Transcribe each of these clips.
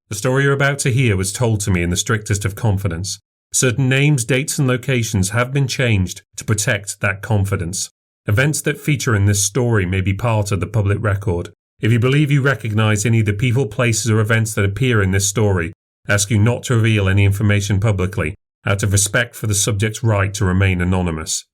The story you're about to hear was told to me in the strictest of confidence. Certain names, dates and locations have been changed to protect that confidence. Events that feature in this story may be part of the public record. If you believe you recognise any of the people, places or events that appear in this story, I ask you not to reveal any information publicly, out of respect for the subject's right to remain anonymous.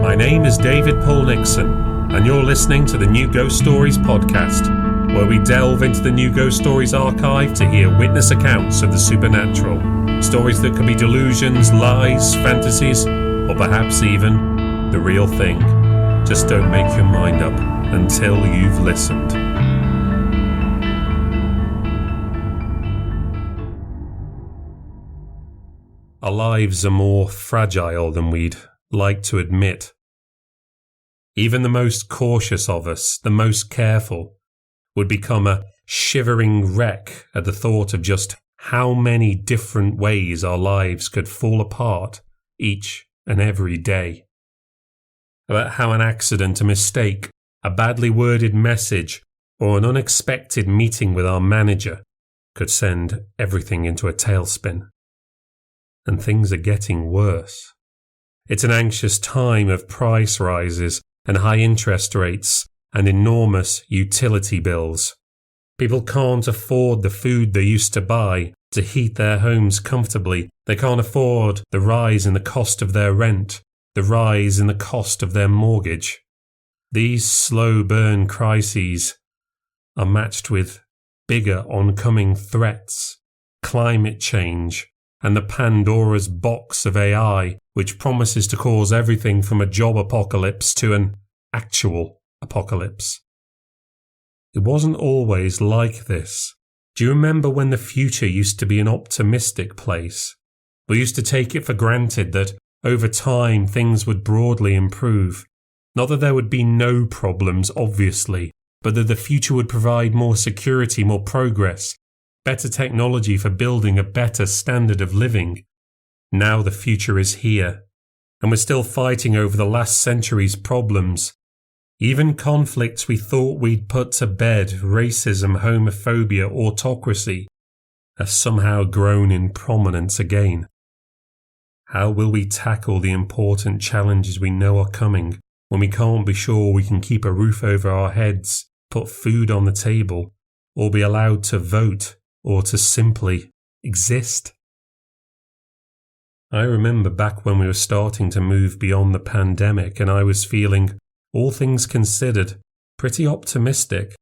My name is David Paul Nixon, and you're listening to the New Ghost Stories podcast, where we delve into the New Ghost Stories archive to hear witness accounts of the supernatural, stories that could be delusions, lies, fantasies, or perhaps even the real thing. Just don't make your mind up until you've listened. Our lives are more fragile than we'd like to admit. Even the most cautious of us, the most careful, would become a shivering wreck at the thought of just how many different ways our lives could fall apart each and every day. About how an accident, a mistake, a badly worded message, or an unexpected meeting with our manager could send everything into a tailspin. And things are getting worse. It's an anxious time of price rises and high interest rates and enormous utility bills. People can't afford the food they used to buy to heat their homes comfortably. They can't afford the rise in the cost of their rent, the rise in the cost of their mortgage. These slow burn crises are matched with bigger oncoming threats, climate change, and the Pandora's box of AI, which promises to cause everything from a job apocalypse to an actual apocalypse. It wasn't always like this. Do you remember when the future used to be an optimistic place? We used to take it for granted that over time things would broadly improve. Not that there would be no problems, obviously, but that the future would provide more security, more progress, better technology for building a better standard of living. Now the future is here, and we're still fighting over the last century's problems. Even conflicts we thought we'd put to bed, racism, homophobia, autocracy, have somehow grown in prominence again. How will we tackle the important challenges we know are coming when we can't be sure we can keep a roof over our heads, put food on the table, or be allowed to vote, or to simply exist? I remember back when we were starting to move beyond the pandemic and I was feeling, all things considered, pretty optimistic.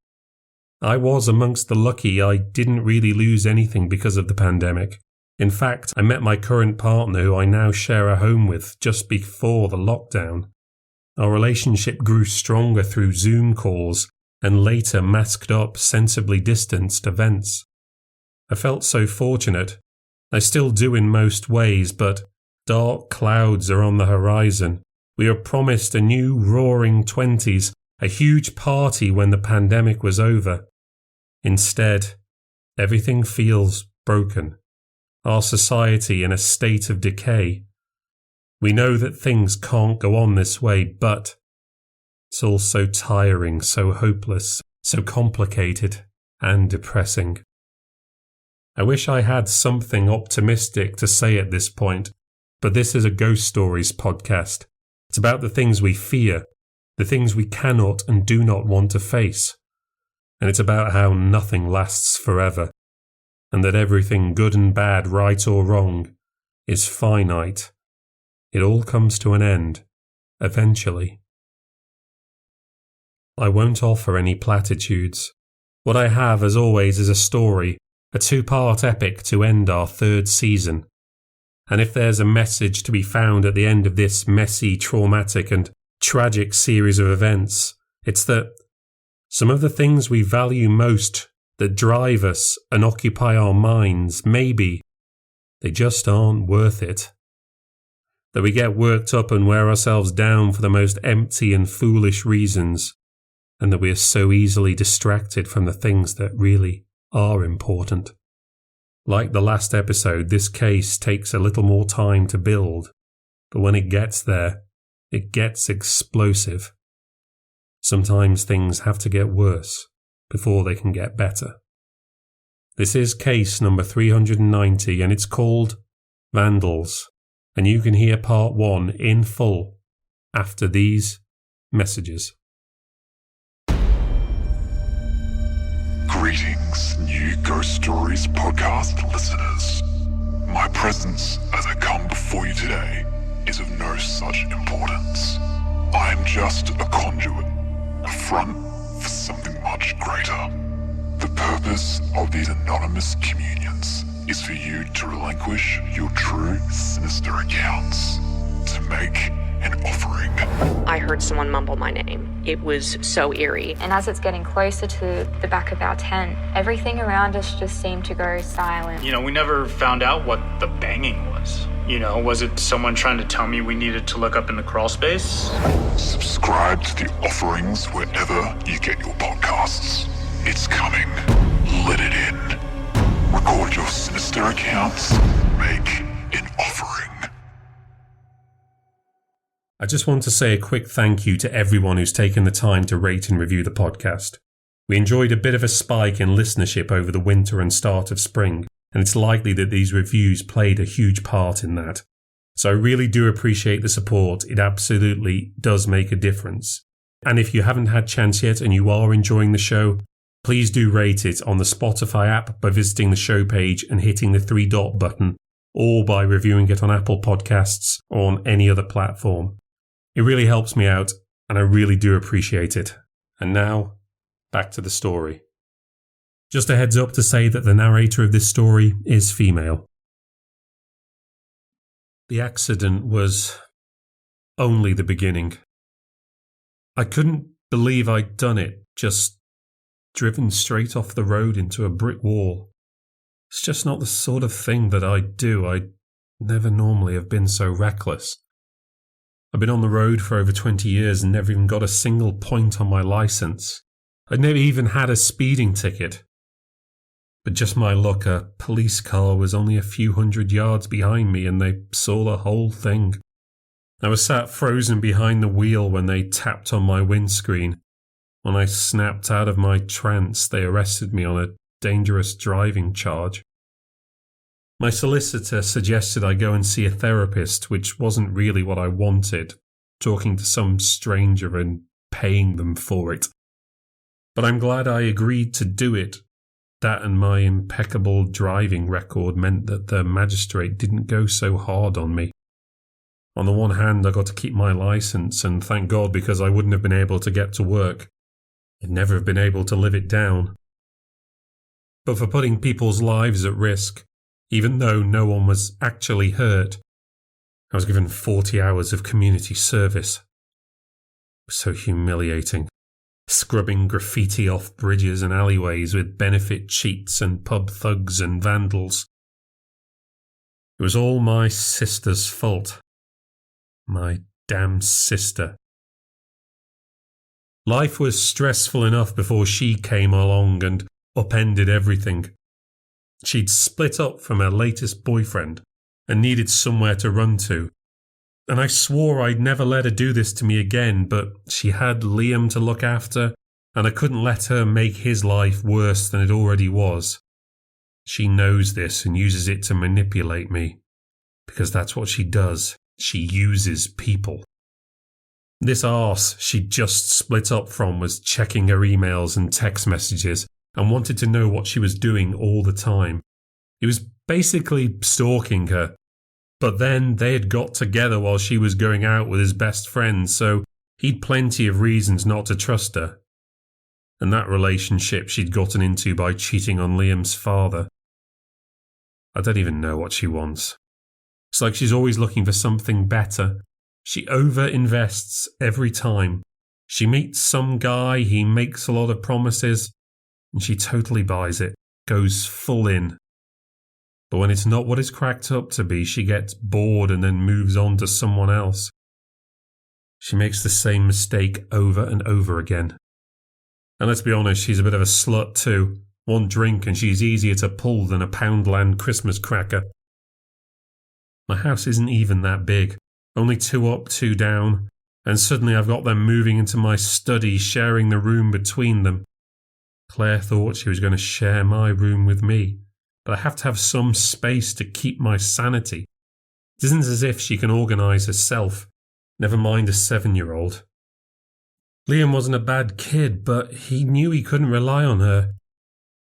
I was amongst the lucky. I didn't really lose anything because of the pandemic. In fact, I met my current partner who I now share a home with just before the lockdown. Our relationship grew stronger through Zoom calls and later masked up, sensibly distanced events. I felt so fortunate. I still do in most ways, but dark clouds are on the horizon. We were promised a new roaring 20s, a huge party when the pandemic was over. Instead, everything feels broken. Our society in a state of decay. We know that things can't go on this way, but it's all so tiring, so hopeless, so complicated and depressing. I wish I had something optimistic to say at this point, but this is a Ghost Stories podcast. It's about the things we fear, the things we cannot and do not want to face. And it's about how nothing lasts forever, and that everything good and bad, right or wrong, is finite. It all comes to an end, eventually. I won't offer any platitudes. What I have, as always, is a story, a 2-part epic to end our 3rd season. And if there's a message to be found at the end of this messy, traumatic and tragic series of events, it's that some of the things we value most, that drive us and occupy our minds, maybe they just aren't worth it. that we get worked up and wear ourselves down for the most empty and foolish reasons, and that we are so easily distracted from the things that really are important. Like the last episode, this case takes a little more time to build, but when it gets there, it gets explosive. Sometimes things have to get worse before they can get better. This is case number 390, and it's called Vandals, and you can hear part 1 in full after these messages. Greetings, new Ghost Stories podcast listeners. My presence as I come before you today is of no such importance. I am just a conduit, a front for something much greater. The purpose of these anonymous communions is for you to relinquish your true sinister accounts, to make an offering. I heard someone mumble my name. It was so eerie. And as it's getting closer to the back of our tent, everything around us just seemed to go silent. We never found out what the banging was. Was it someone trying to tell me we needed to look up in the crawl space? Subscribe to the offerings wherever you get your podcasts. It's coming. Let it in. Record your sinister accounts. Make an offering. I just want to say a quick thank you to everyone who's taken the time to rate and review the podcast. We enjoyed a bit of a spike in listenership over the winter and start of spring, and it's likely that these reviews played a huge part in that. So I really do appreciate the support. It absolutely does make a difference. And if you haven't had a chance yet and you are enjoying the show, please do rate it on the Spotify app by visiting the show page and hitting the 3-dot button, or by reviewing it on Apple Podcasts or on any other platform. It really helps me out, and I really do appreciate it. And now, back to the story. Just a heads up to say that the narrator of this story is female. The accident was only the beginning. I couldn't believe I'd done it, just driven straight off the road into a brick wall. It's just not the sort of thing that I'd do. I'd never normally have been so reckless. I've been on the road for over 20 years and never even got a single point on my license. I'd never even had a speeding ticket. But just my luck, a police car was only a few hundred yards behind me and they saw the whole thing. I was sat frozen behind the wheel when they tapped on my windscreen. When I snapped out of my trance, they arrested me on a dangerous driving charge. My solicitor suggested I go and see a therapist, which wasn't really what I wanted, talking to some stranger and paying them for it. But I'm glad I agreed to do it. That and my impeccable driving record meant that the magistrate didn't go so hard on me. On the one hand, I got to keep my license, and thank God, because I wouldn't have been able to get to work. I'd never have been able to live it down. But for putting people's lives at risk, even though no one was actually hurt, I was given 40 hours of community service. It was so humiliating. Scrubbing graffiti off bridges and alleyways with benefit cheats and pub thugs and vandals. It was all my sister's fault. My damn sister. Life was stressful enough before she came along and upended everything. She'd split up from her latest boyfriend and needed somewhere to run to. And I swore I'd never let her do this to me again, but she had Liam to look after, and I couldn't let her make his life worse than it already was. She knows this and uses it to manipulate me, because that's what she does. She uses people. This arse she'd just split up from was checking her emails and text messages and wanted to know what she was doing all the time. He was basically stalking her. But then they had got together while she was going out with his best friend, so he'd plenty of reasons not to trust her. And that relationship she'd gotten into by cheating on Liam's father. I don't even know what she wants. It's like she's always looking for something better. She over-invests every time. She meets some guy, he makes a lot of promises, and she totally buys it, goes full in. But when it's not what it's cracked up to be, she gets bored and then moves on to someone else. She makes the same mistake over and over again. And let's be honest, she's a bit of a slut too. One drink and she's easier to pull than a Poundland Christmas cracker. My house isn't even that big. Only 2 up, 2 down. And suddenly I've got them moving into my study, sharing the room between them. Claire thought she was going to share my room with me, but I have to have some space to keep my sanity. It isn't as if she can organise herself, never mind a 7-year-old. Liam wasn't a bad kid, but he knew he couldn't rely on her.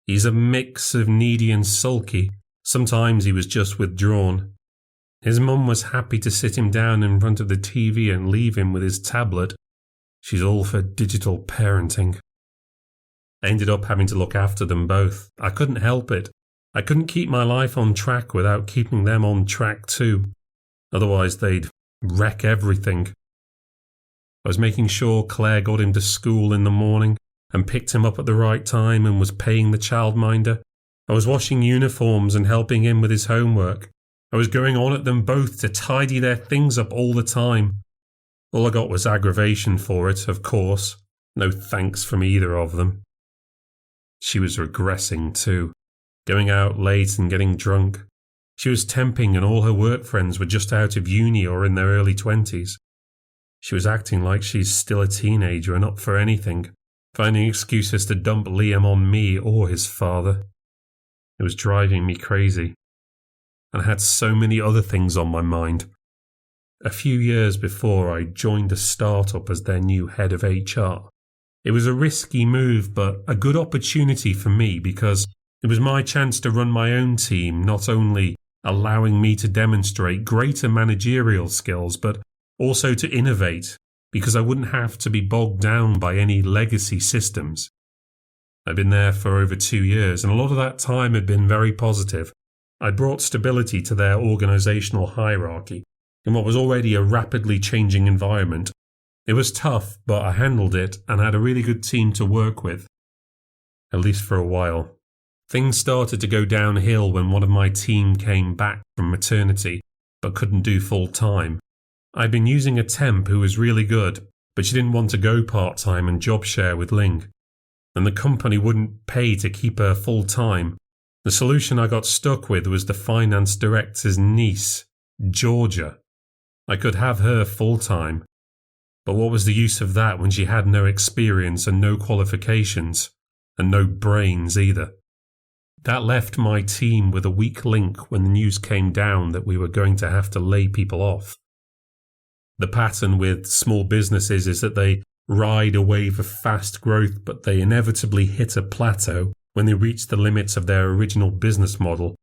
He's a mix of needy and sulky. Sometimes he was just withdrawn. His mum was happy to sit him down in front of the TV and leave him with his tablet. She's all for digital parenting. I ended up having to look after them both. I couldn't help it. I couldn't keep my life on track without keeping them on track too. Otherwise they'd wreck everything. I was making sure Claire got him to school in the morning and picked him up at the right time and was paying the childminder. I was washing uniforms and helping him with his homework. I was going on at them both to tidy their things up all the time. All I got was aggravation for it, of course. No thanks from either of them. She was regressing too, going out late and getting drunk. She was temping and all her work friends were just out of uni or in their early 20s. She was acting like she's still a teenager and up for anything, finding excuses to dump Liam on me or his father. It was driving me crazy. And I had so many other things on my mind. A few years before, I joined a startup as their new head of HR. It was a risky move, but a good opportunity for me because it was my chance to run my own team, not only allowing me to demonstrate greater managerial skills, but also to innovate, because I wouldn't have to be bogged down by any legacy systems. I'd been there for over 2 years, and a lot of that time had been very positive. I brought stability to their organisational hierarchy in what was already a rapidly changing environment. It was tough, but I handled it and had a really good team to work with. At least for a while. Things started to go downhill when one of my team came back from maternity, but couldn't do full time. I'd been using a temp who was really good, but she didn't want to go part-time and job share with Ling. And the company wouldn't pay to keep her full time. The solution I got stuck with was the finance director's niece, Georgia. I could have her full-time. But what was the use of that when she had no experience and no qualifications, and no brains either? That left my team with a weak link when the news came down that we were going to have to lay people off. The pattern with small businesses is that they ride a wave of fast growth, but they inevitably hit a plateau when they reach the limits of their original business model.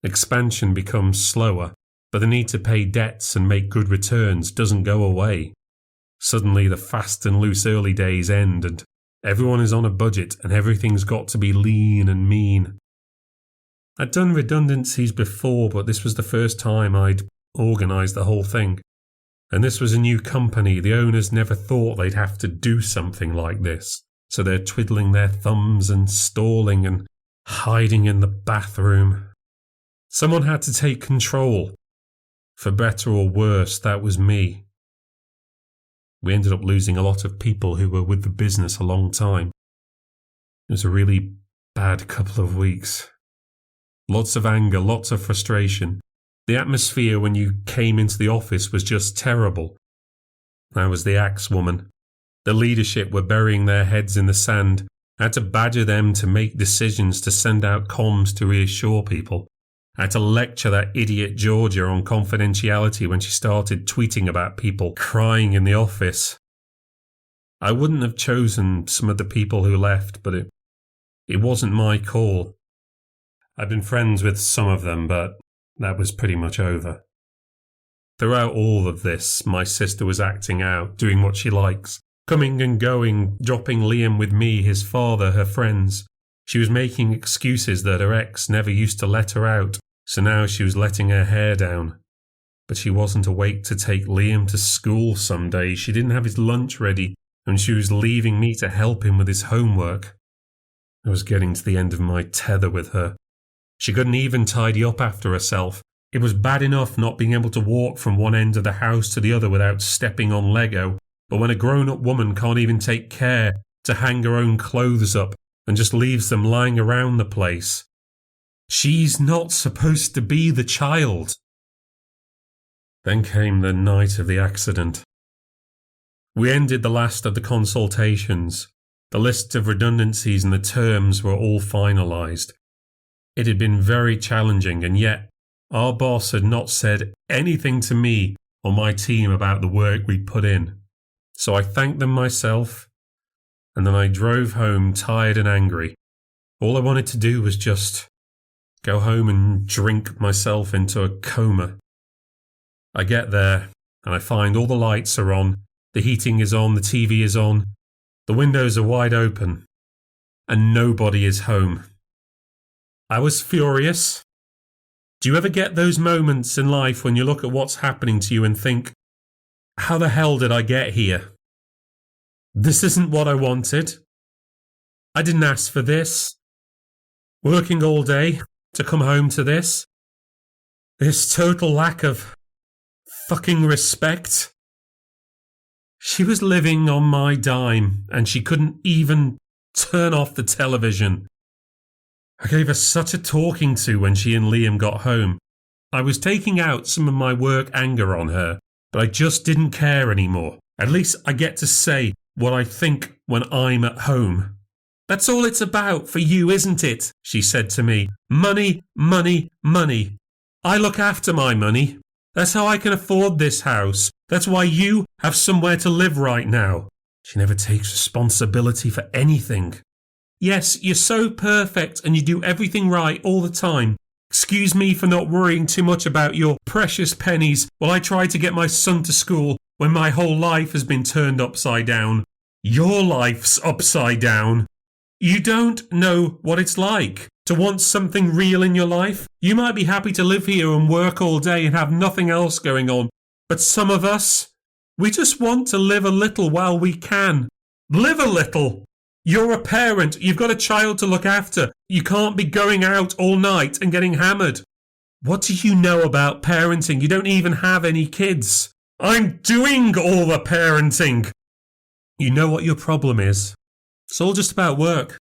Expansion becomes slower, but the need to pay debts and make good returns doesn't go away. Suddenly the fast and loose early days end and everyone is on a budget and everything's got to be lean and mean. I'd done redundancies before, but this was the first time I'd organised the whole thing. And this was a new company. The owners never thought they'd have to do something like this. So they're twiddling their thumbs and stalling and hiding in the bathroom. Someone had to take control. For better or worse, that was me. We ended up losing a lot of people who were with the business a long time. It was a really bad couple of weeks. Lots of anger, lots of frustration. The atmosphere when you came into the office was just terrible. I was the axe woman. The leadership were burying their heads in the sand. I had to badger them to make decisions, to send out comms to reassure people. I had to lecture that idiot Georgia on confidentiality when she started tweeting about people crying in the office. I wouldn't have chosen some of the people who left, but it wasn't my call. I'd been friends with some of them, but that was pretty much over. Throughout all of this, my sister was acting out, doing what she likes. Coming and going, dropping Liam with me, his father, her friends. She was making excuses that her ex never used to let her out, so now she was letting her hair down. But she wasn't awake to take Liam to school some days. She didn't have his lunch ready, and she was leaving me to help him with his homework. I was getting to the end of my tether with her. She couldn't even tidy up after herself. It was bad enough not being able to walk from one end of the house to the other without stepping on Lego, but when a grown-up woman can't even take care to hang her own clothes up and just leaves them lying around the place, she's not supposed to be the child. Then came the night of the accident. We ended the last of the consultations. The list of redundancies and the terms were all finalised. It had been very challenging, and yet our boss had not said anything to me or my team about the work we'd put in. So I thanked them myself, and then I drove home tired and angry. All I wanted to do was just go home and drink myself into a coma. I get there, and I find all the lights are on, the heating is on, the TV is on, the windows are wide open, and nobody is home. I was furious. Do you ever get those moments in life when you look at what's happening to you and think, how the hell did I get here? This isn't what I wanted. I didn't ask for this. Working all day to come home to this. This total lack of fucking respect. She was living on my dime and she couldn't even turn off the television. I gave her such a talking to when she and Liam got home. I was taking out some of my work anger on her, but I just didn't care anymore. At least I get to say what I think when I'm at home. That's all it's about for you, isn't it? She said to me. Money, money, money. I look after my money. That's how I can afford this house. That's why you have somewhere to live right now. She never takes responsibility for anything. Yes, you're so perfect and you do everything right all the time. Excuse me for not worrying too much about your precious pennies while I try to get my son to school when my whole life has been turned upside down. Your life's upside down. You don't know what it's like to want something real in your life. You might be happy to live here and work all day and have nothing else going on. But some of us, we just want to live a little while we can. Live a little. You're a parent. You've got a child to look after. You can't be going out all night and getting hammered. What do you know about parenting? You don't even have any kids. I'm doing all the parenting. You know what your problem is? It's all just about work.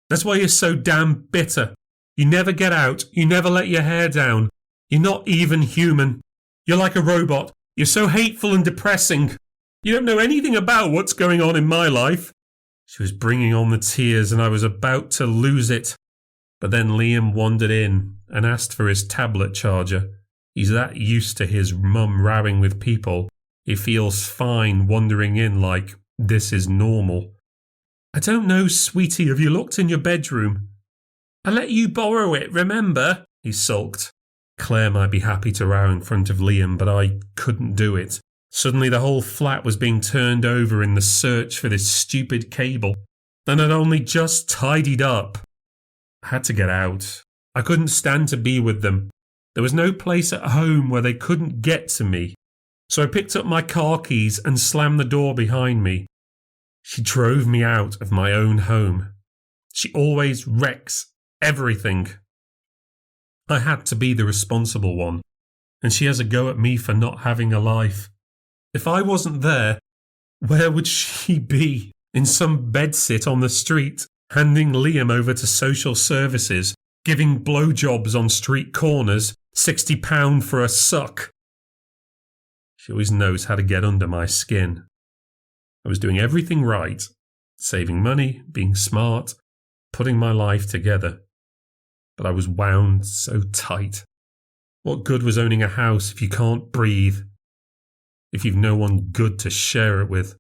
That's why you're so damn bitter. You never get out. You never let your hair down. You're not even human. You're like a robot. You're so hateful and depressing. You don't know anything about what's going on in my life. She was bringing on the tears and I was about to lose it. But then Liam wandered in and asked for his tablet charger. He's that used to his mum rowing with people. He feels fine wandering in like this is normal. I don't know, sweetie, have you looked in your bedroom? I let you borrow it, remember? He sulked. Claire might be happy to row in front of Liam, but I couldn't do it. Suddenly the whole flat was being turned over in the search for this stupid cable. And I'd only just tidied up. I had to get out. I couldn't stand to be with them. There was no place at home where they couldn't get to me. So I picked up my car keys and slammed the door behind me. She drove me out of my own home. She always wrecks everything. I had to be the responsible one, and she has a go at me for not having a life. If I wasn't there, where would she be? In some bedsit on the street, handing Liam over to social services, giving blowjobs on street corners, £60 for a suck. She always knows how to get under my skin. I was doing everything right, saving money, being smart, putting my life together. But I was wound so tight. What good was owning a house if you can't breathe? If you've no one good to share it with?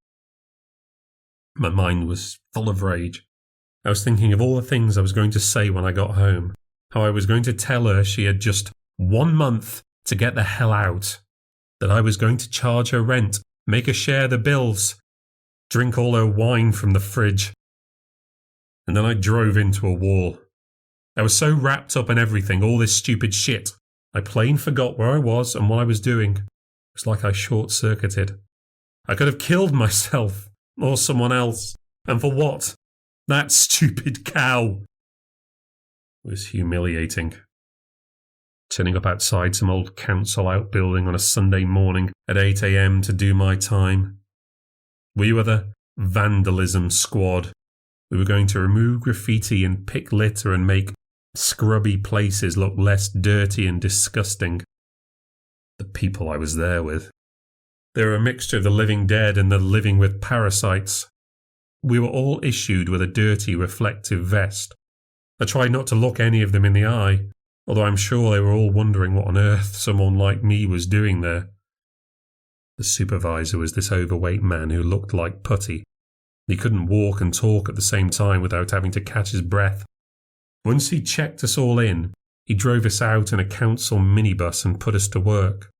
My mind was full of rage. I was thinking of all the things I was going to say when I got home. How I was going to tell her she had just 1 month to get the hell out. That I was going to charge her rent, make her share the bills, drink all her wine from the fridge. And then I drove into a wall. I was so wrapped up in everything, all this stupid shit. I plain forgot where I was and what I was doing. It was like I short-circuited. I could have killed myself, or someone else. And for what? That stupid cow. was humiliating. Turning up outside some old council outbuilding on a Sunday morning at 8 a.m. to do my time. We were the vandalism squad. We were going to remove graffiti and pick litter and make scrubby places look less dirty and disgusting. The people I was there with. They were a mixture of the living dead and the living with parasites. We were all issued with a dirty reflective vest. I tried not to look any of them in the eye, although I'm sure they were all wondering what on earth someone like me was doing there. The supervisor was this overweight man who looked like putty. He couldn't walk and talk at the same time without having to catch his breath. Once he checked us all in, he drove us out in a council minibus and put us to work.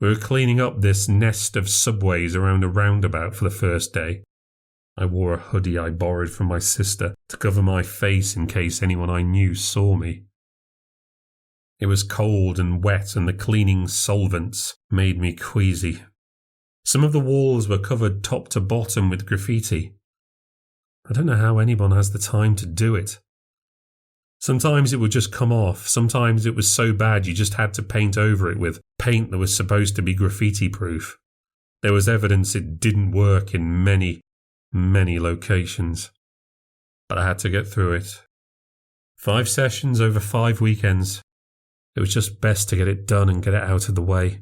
We were cleaning up this nest of subways around a roundabout for the first day. I wore a hoodie I borrowed from my sister to cover my face in case anyone I knew saw me. It was cold and wet, and the cleaning solvents made me queasy. Some of the walls were covered top to bottom with graffiti. I don't know how anyone has the time to do it. Sometimes it would just come off. Sometimes it was so bad you just had to paint over it with paint that was supposed to be graffiti-proof. There was evidence it didn't work in many, many locations. But I had to get through it. 5 sessions over 5 weekends. It was just best to get it done and get it out of the way.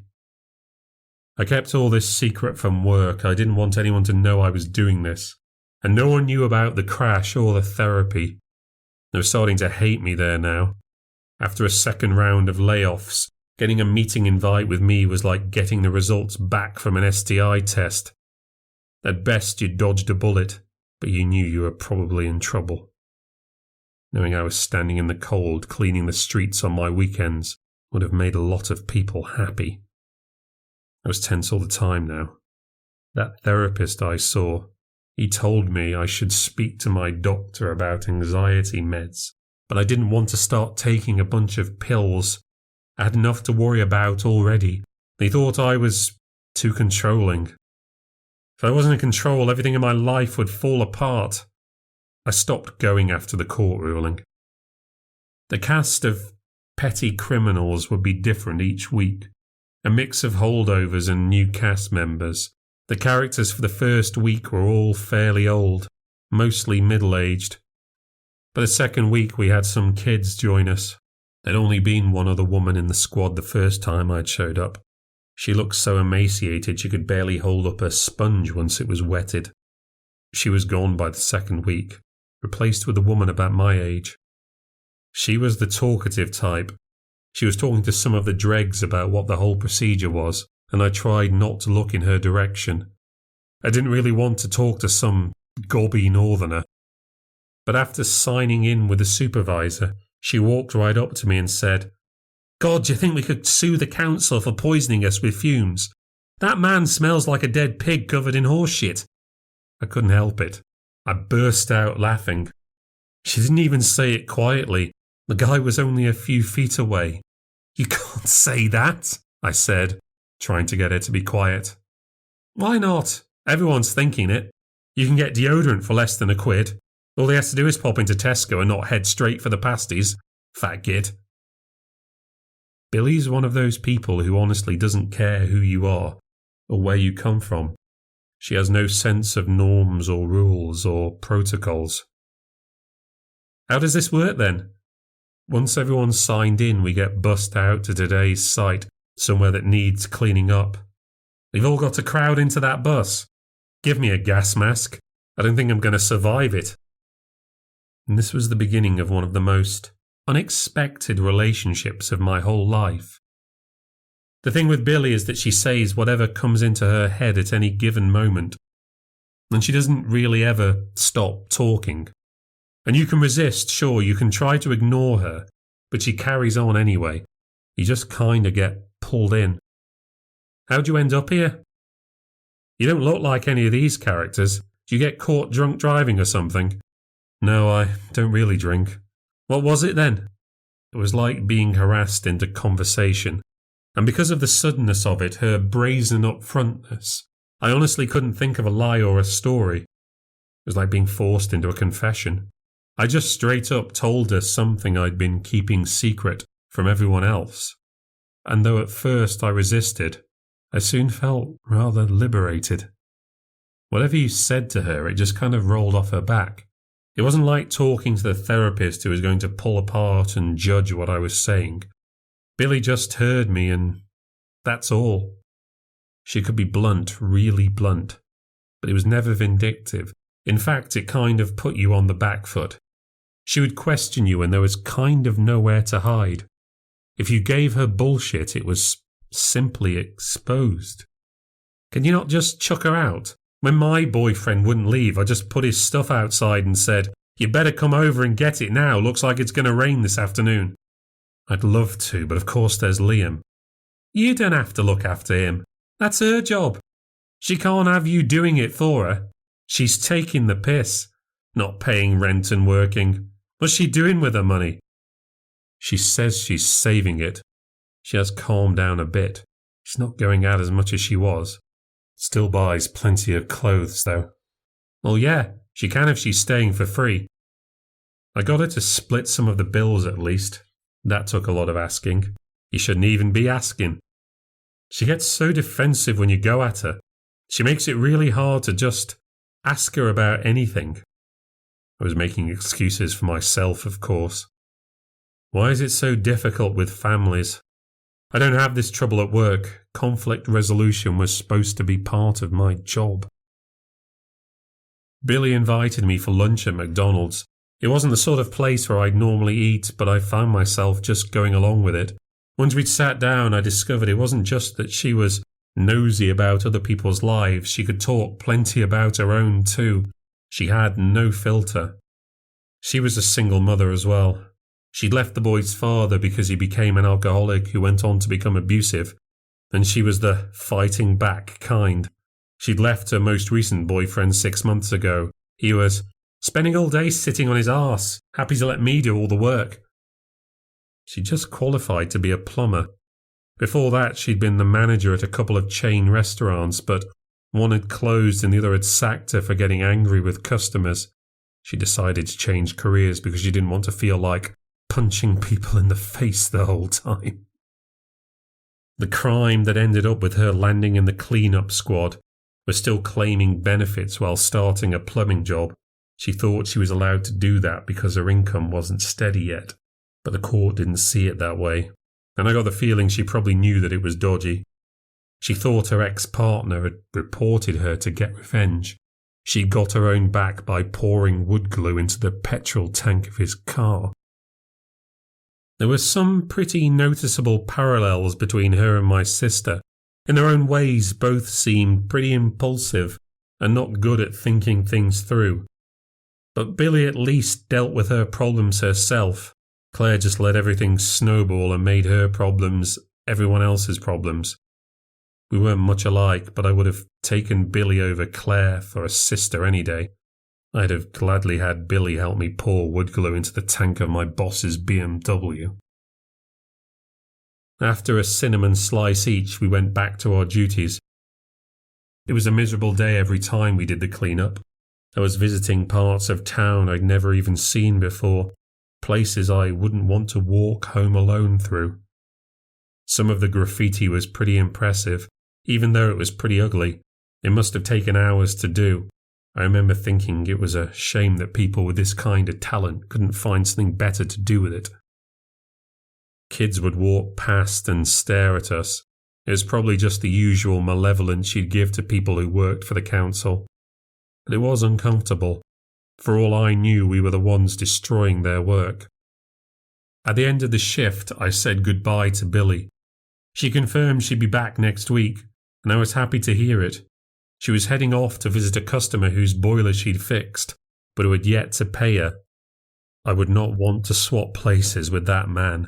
I kept all this secret from work. I didn't want anyone to know I was doing this. And no one knew about the crash or the therapy. They were starting to hate me there now. After a second round of layoffs, getting a meeting invite with me was like getting the results back from an STI test. At best, you dodged a bullet, but you knew you were probably in trouble. Knowing I was standing in the cold, cleaning the streets on my weekends would have made a lot of people happy. I was tense all the time now. That therapist I saw, he told me I should speak to my doctor about anxiety meds, but I didn't want to start taking a bunch of pills. I had enough to worry about already. They thought I was too controlling. If I wasn't in control, everything in my life would fall apart. I stopped going after the court ruling. The cast of petty criminals would be different each week. A mix of holdovers and new cast members. The characters for the first week were all fairly old, mostly middle-aged. By the second week we had some kids join us. There'd only been one other woman in the squad the first time I'd showed up. She looked so emaciated she could barely hold up a sponge once it was wetted. She was gone by the second week, replaced with a woman about my age. She was the talkative type. She was talking to some of the dregs about what the whole procedure was, and I tried not to look in her direction. I didn't really want to talk to some gobby northerner. But after signing in with the supervisor, she walked right up to me and said, "God, do you think we could sue the council for poisoning us with fumes? That man smells like a dead pig covered in horse shit." I couldn't help it. I burst out laughing. She didn't even say it quietly. The guy was only a few feet away. "You can't say that," I said, trying to get her to be quiet. "Why not? Everyone's thinking it. You can get deodorant for less than £1. All he has to do is pop into Tesco and not head straight for the pasties. Fat git." Billy's one of those people who honestly doesn't care who you are or where you come from. She has no sense of norms or rules or protocols. How does this work then? Once everyone's signed in, we get bussed out to today's site, somewhere that needs cleaning up. We've all got to crowd into that bus. Give me a gas mask. I don't think I'm going to survive it. And this was the beginning of one of the most unexpected relationships of my whole life. The thing with Billy is that she says whatever comes into her head at any given moment, and she doesn't really ever stop talking. And you can resist, sure, you can try to ignore her, but she carries on anyway. You just kind of get pulled in. How'd you end up here? You don't look like any of these characters. Did you get caught drunk driving or something? No, I don't really drink. What was it then? It was like being harassed into conversation. And because of the suddenness of it, her brazen upfrontness, I honestly couldn't think of a lie or a story. It was like being forced into a confession. I just straight up told her something I'd been keeping secret from everyone else. And though at first I resisted, I soon felt rather liberated. Whatever you said to her, it just kind of rolled off her back. It wasn't like talking to the therapist who was going to pull apart and judge what I was saying. Billy just heard me, and that's all. She could be blunt, really blunt, but it was never vindictive. In fact, it kind of put you on the back foot. She would question you and there was kind of nowhere to hide. If you gave her bullshit, it was simply exposed. Can you not just chuck her out? When my boyfriend wouldn't leave, I just put his stuff outside and said, "You better come over and get it now. Looks like it's going to rain this afternoon." I'd love to, but of course there's Liam. You don't have to look after him. That's her job. She can't have you doing it for her. She's taking the piss, not paying rent and working. What's she doing with her money? She says she's saving it. She has calmed down a bit. She's not going out as much as she was. Still buys plenty of clothes, though. Well, yeah, she can if she's staying for free. I got her to split some of the bills at least. That took a lot of asking. You shouldn't even be asking. She gets so defensive when you go at her. She makes it really hard to just ask her about anything. I was making excuses for myself, of course. Why is it so difficult with families? I don't have this trouble at work. Conflict resolution was supposed to be part of my job. Billy invited me for lunch at McDonald's. It wasn't the sort of place where I'd normally eat, but I found myself just going along with it. Once we'd sat down, I discovered it wasn't just that she was nosy about other people's lives. She could talk plenty about her own too. She had no filter. She was a single mother as well. She'd left the boy's father because he became an alcoholic who went on to become abusive, and she was the fighting back kind. She'd left her most recent boyfriend 6 months ago. He was spending all day sitting on his arse, happy to let me do all the work. She just qualified to be a plumber. Before that, she'd been the manager at a couple of chain restaurants, but one had closed and the other had sacked her for getting angry with customers. She decided to change careers because she didn't want to feel like punching people in the face the whole time. The crime that ended up with her landing in the clean-up squad was still claiming benefits while starting a plumbing job. She thought she was allowed to do that because her income wasn't steady yet, but the court didn't see it that way, and I got the feeling she probably knew that it was dodgy. She thought her ex-partner had reported her to get revenge. She got her own back by pouring wood glue into the petrol tank of his car. There were some pretty noticeable parallels between her and my sister. In their own ways, both seemed pretty impulsive and not good at thinking things through. But Billy at least dealt with her problems herself. Claire just let everything snowball and made her problems everyone else's problems. We weren't much alike, but I would have taken Billy over Claire for a sister any day. I'd have gladly had Billy help me pour wood glue into the tank of my boss's BMW. After a cinnamon slice each, we went back to our duties. It was a miserable day every time we did the clean-up. I was visiting parts of town I'd never even seen before, places I wouldn't want to walk home alone through. Some of the graffiti was pretty impressive, even though it was pretty ugly. It must have taken hours to do. I remember thinking it was a shame that people with this kind of talent couldn't find something better to do with it. Kids would walk past and stare at us. It was probably just the usual malevolence she'd give to people who worked for the council. But it was uncomfortable. For all I knew, we were the ones destroying their work. At the end of the shift, I said goodbye to Billy. She confirmed she'd be back next week, and I was happy to hear it. She was heading off to visit a customer whose boiler she'd fixed, but who had yet to pay her. I would not want to swap places with that man.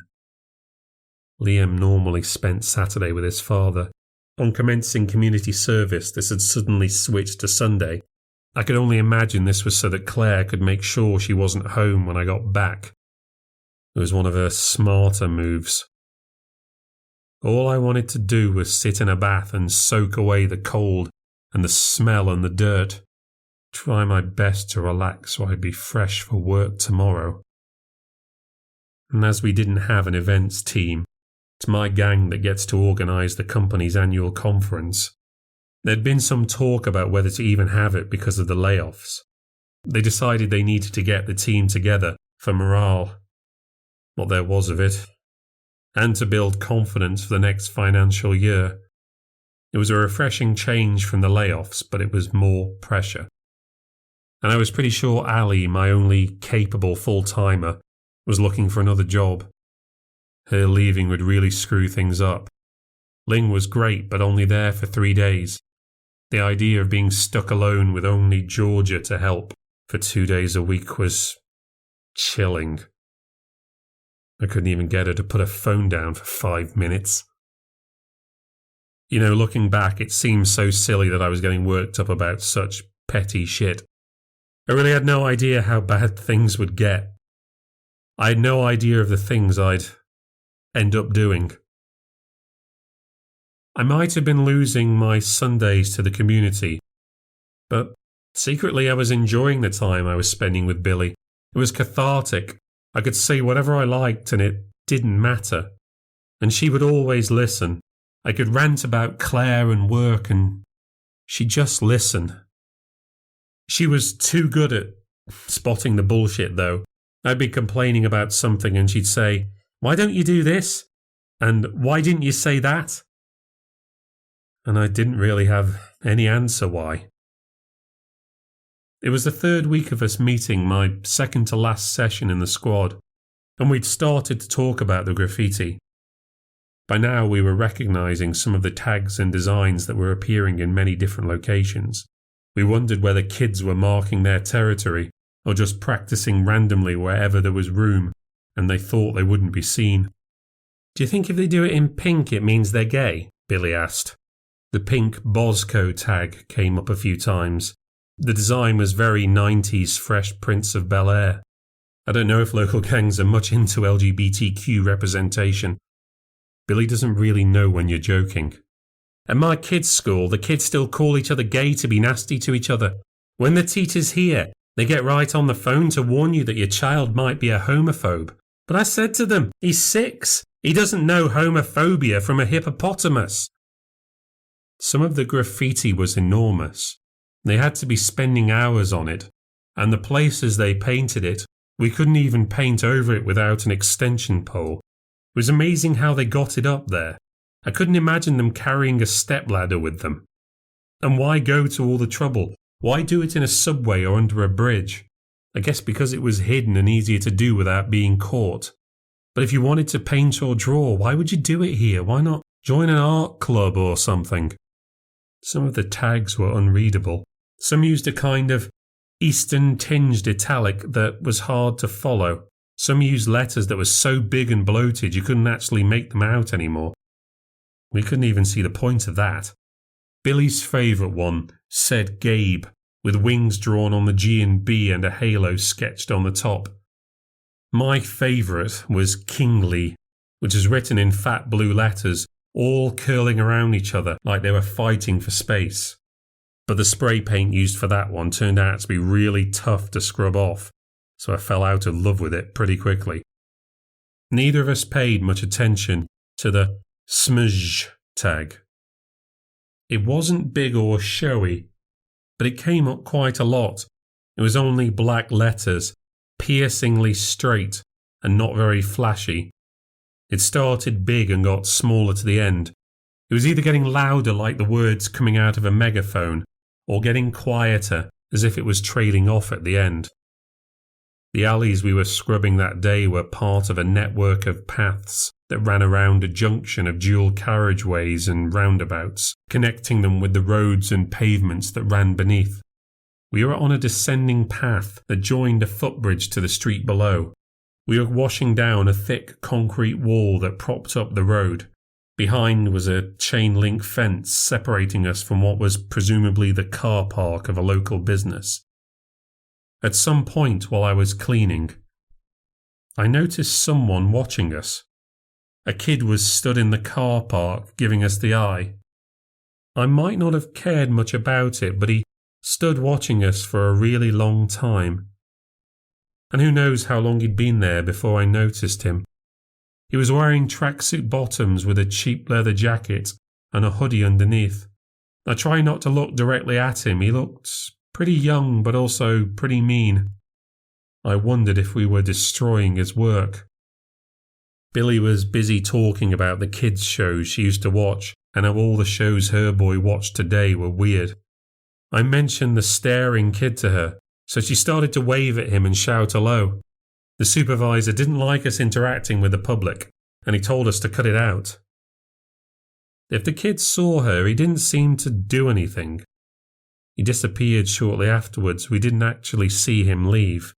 Liam normally spent Saturday with his father. On commencing community service, this had suddenly switched to Sunday. I could only imagine this was so that Claire could make sure she wasn't home when I got back. It was one of her smarter moves. All I wanted to do was sit in a bath and soak away the cold and the smell and the dirt. try my best to relax so I'd be fresh for work tomorrow. And as we didn't have an events team, it's my gang that gets to organise the company's annual conference. There'd been some talk about whether to even have it because of the layoffs. They decided they needed to get the team together for morale, what there was of it, and to build confidence for the next financial year. It was a refreshing change from the layoffs, but it was more pressure. And I was pretty sure Ali, my only capable full-timer, was looking for another job. Her leaving would really screw things up. Ling was great, but only there for 3 days. The idea of being stuck alone with only Georgia to help for 2 days a week was chilling. I couldn't even get her to put her phone down for 5 minutes. You know, looking back, it seems so silly that I was getting worked up about such petty shit. I really had no idea how bad things would get. I had no idea of the things I'd end up doing. I might have been losing my Sundays to the community, but secretly I was enjoying the time I was spending with Billy. It was cathartic. I could say whatever I liked and it didn't matter. And she would always listen. I could rant about Claire and work and she'd just listen. She was too good at spotting the bullshit though. I'd be complaining about something and she'd say, "Why don't you do this?" And "Why didn't you say that?" And I didn't really have any answer why. It was the third week of us meeting, my second to last session in the squad, and we'd started to talk about the graffiti. By now we were recognising some of the tags and designs that were appearing in many different locations. We wondered whether kids were marking their territory or just practising randomly wherever there was room and they thought they wouldn't be seen. "Do you think if they do it in pink it means they're gay?" Billy asked. The pink Bosco tag came up a few times. The design was very 90s Fresh Prince of Bel-Air. I don't know if local gangs are much into LGBTQ representation. Billy doesn't really know when you're joking. "At my kids' school, the kids still call each other gay to be nasty to each other. When the teacher's here, they get right on the phone to warn you that your child might be a homophobe. But I said to them, he's 6. He doesn't know homophobia from a hippopotamus." Some of the graffiti was enormous. They had to be spending hours on it, and the places they painted it, we couldn't even paint over it without an extension pole. It was amazing how they got it up there. I couldn't imagine them carrying a stepladder with them. And why go to all the trouble? Why do it in a subway or under a bridge? I guess because it was hidden and easier to do without being caught. But if you wanted to paint or draw, why would you do it here? Why not join an art club or something? Some of the tags were unreadable. Some used a kind of Eastern-tinged italic that was hard to follow. Some used letters that were so big and bloated you couldn't actually make them out anymore. We couldn't even see the point of that. Billy's favourite one said Gabe, with wings drawn on the G and B and a halo sketched on the top. My favourite was Kingly, which is written in fat blue letters, all curling around each other like they were fighting for space. But the spray paint used for that one turned out to be really tough to scrub off, so I fell out of love with it pretty quickly. Neither of us paid much attention to the smudge tag. It wasn't big or showy, but it came up quite a lot. It was only black letters, piercingly straight and not very flashy. It started big and got smaller to the end. It was either getting louder like the words coming out of a megaphone, or getting quieter as if it was trailing off at the end. The alleys we were scrubbing that day were part of a network of paths that ran around a junction of dual carriageways and roundabouts, connecting them with the roads and pavements that ran beneath. We were on a descending path that joined a footbridge to the street below. We were washing down a thick concrete wall that propped up the road. Behind was a chain-link fence separating us from what was presumably the car park of a local business. At some point while I was cleaning, I noticed someone watching us. A kid was stood in the car park giving us the eye. I might not have cared much about it, but he stood watching us for a really long time. And who knows how long he'd been there before I noticed him. He was wearing tracksuit bottoms with a cheap leather jacket and a hoodie underneath. I tried not to look directly at him. He looked pretty young, but also pretty mean. I wondered if we were destroying his work. Billy was busy talking about the kids' shows she used to watch and how all the shows her boy watched today were weird. I mentioned the staring kid to her, so she started to wave at him and shout hello. The supervisor didn't like us interacting with the public, and he told us to cut it out. If the kid saw her, he didn't seem to do anything. He disappeared shortly afterwards. We didn't actually see him leave.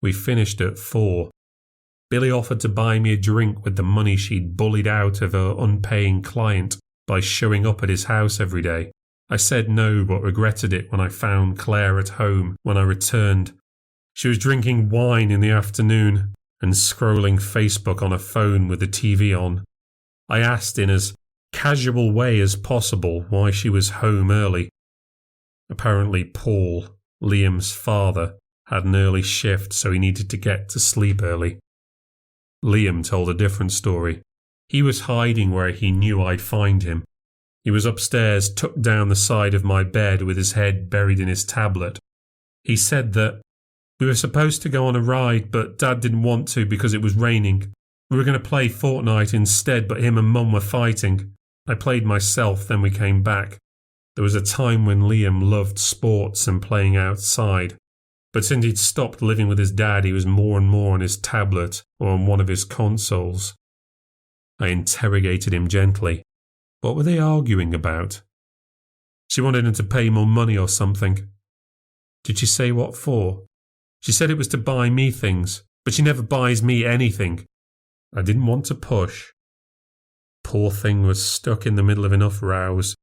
We finished at 4. Billy offered to buy me a drink with the money she'd bullied out of her unpaying client by showing up at his house every day. I said no, but regretted it when I found Claire at home when I returned. She was drinking wine in the afternoon and scrolling Facebook on her phone with the TV on. I asked in as casual way as possible why she was home early. Apparently Paul, Liam's father, had an early shift, so he needed to get to sleep early. Liam told a different story. He was hiding where he knew I'd find him. He was upstairs, tucked down the side of my bed with his head buried in his tablet. He said that we were supposed to go on a ride, but Dad didn't want to because it was raining. We were going to play Fortnite instead, but him and Mum were fighting. I played myself, then we came back. There was a time when Liam loved sports and playing outside. But since he'd stopped living with his dad, he was more and more on his tablet or on one of his consoles. I interrogated him gently. What were they arguing about? She wanted him to pay more money or something. Did she say what for? She said it was to buy me things, but she never buys me anything. I didn't want to push. Poor thing was stuck in the middle of enough rows.